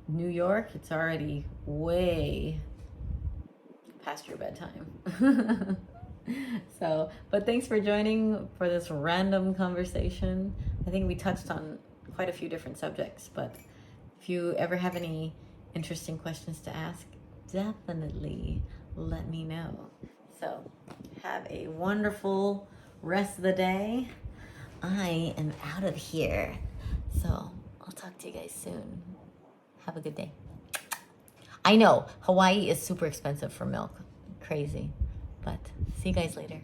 S1: New York, it's already way past your bedtime. So, but thanks for joining for this random conversation. I think we touched on quite a few different subjects, but if you ever have any interesting questions to ask, definitely let me know. So have a wonderful rest of the day. I am out of here. So I'll talk to you guys soon. Have a good day. I know Hawaii is super expensive for milk. Crazy. But see you guys later.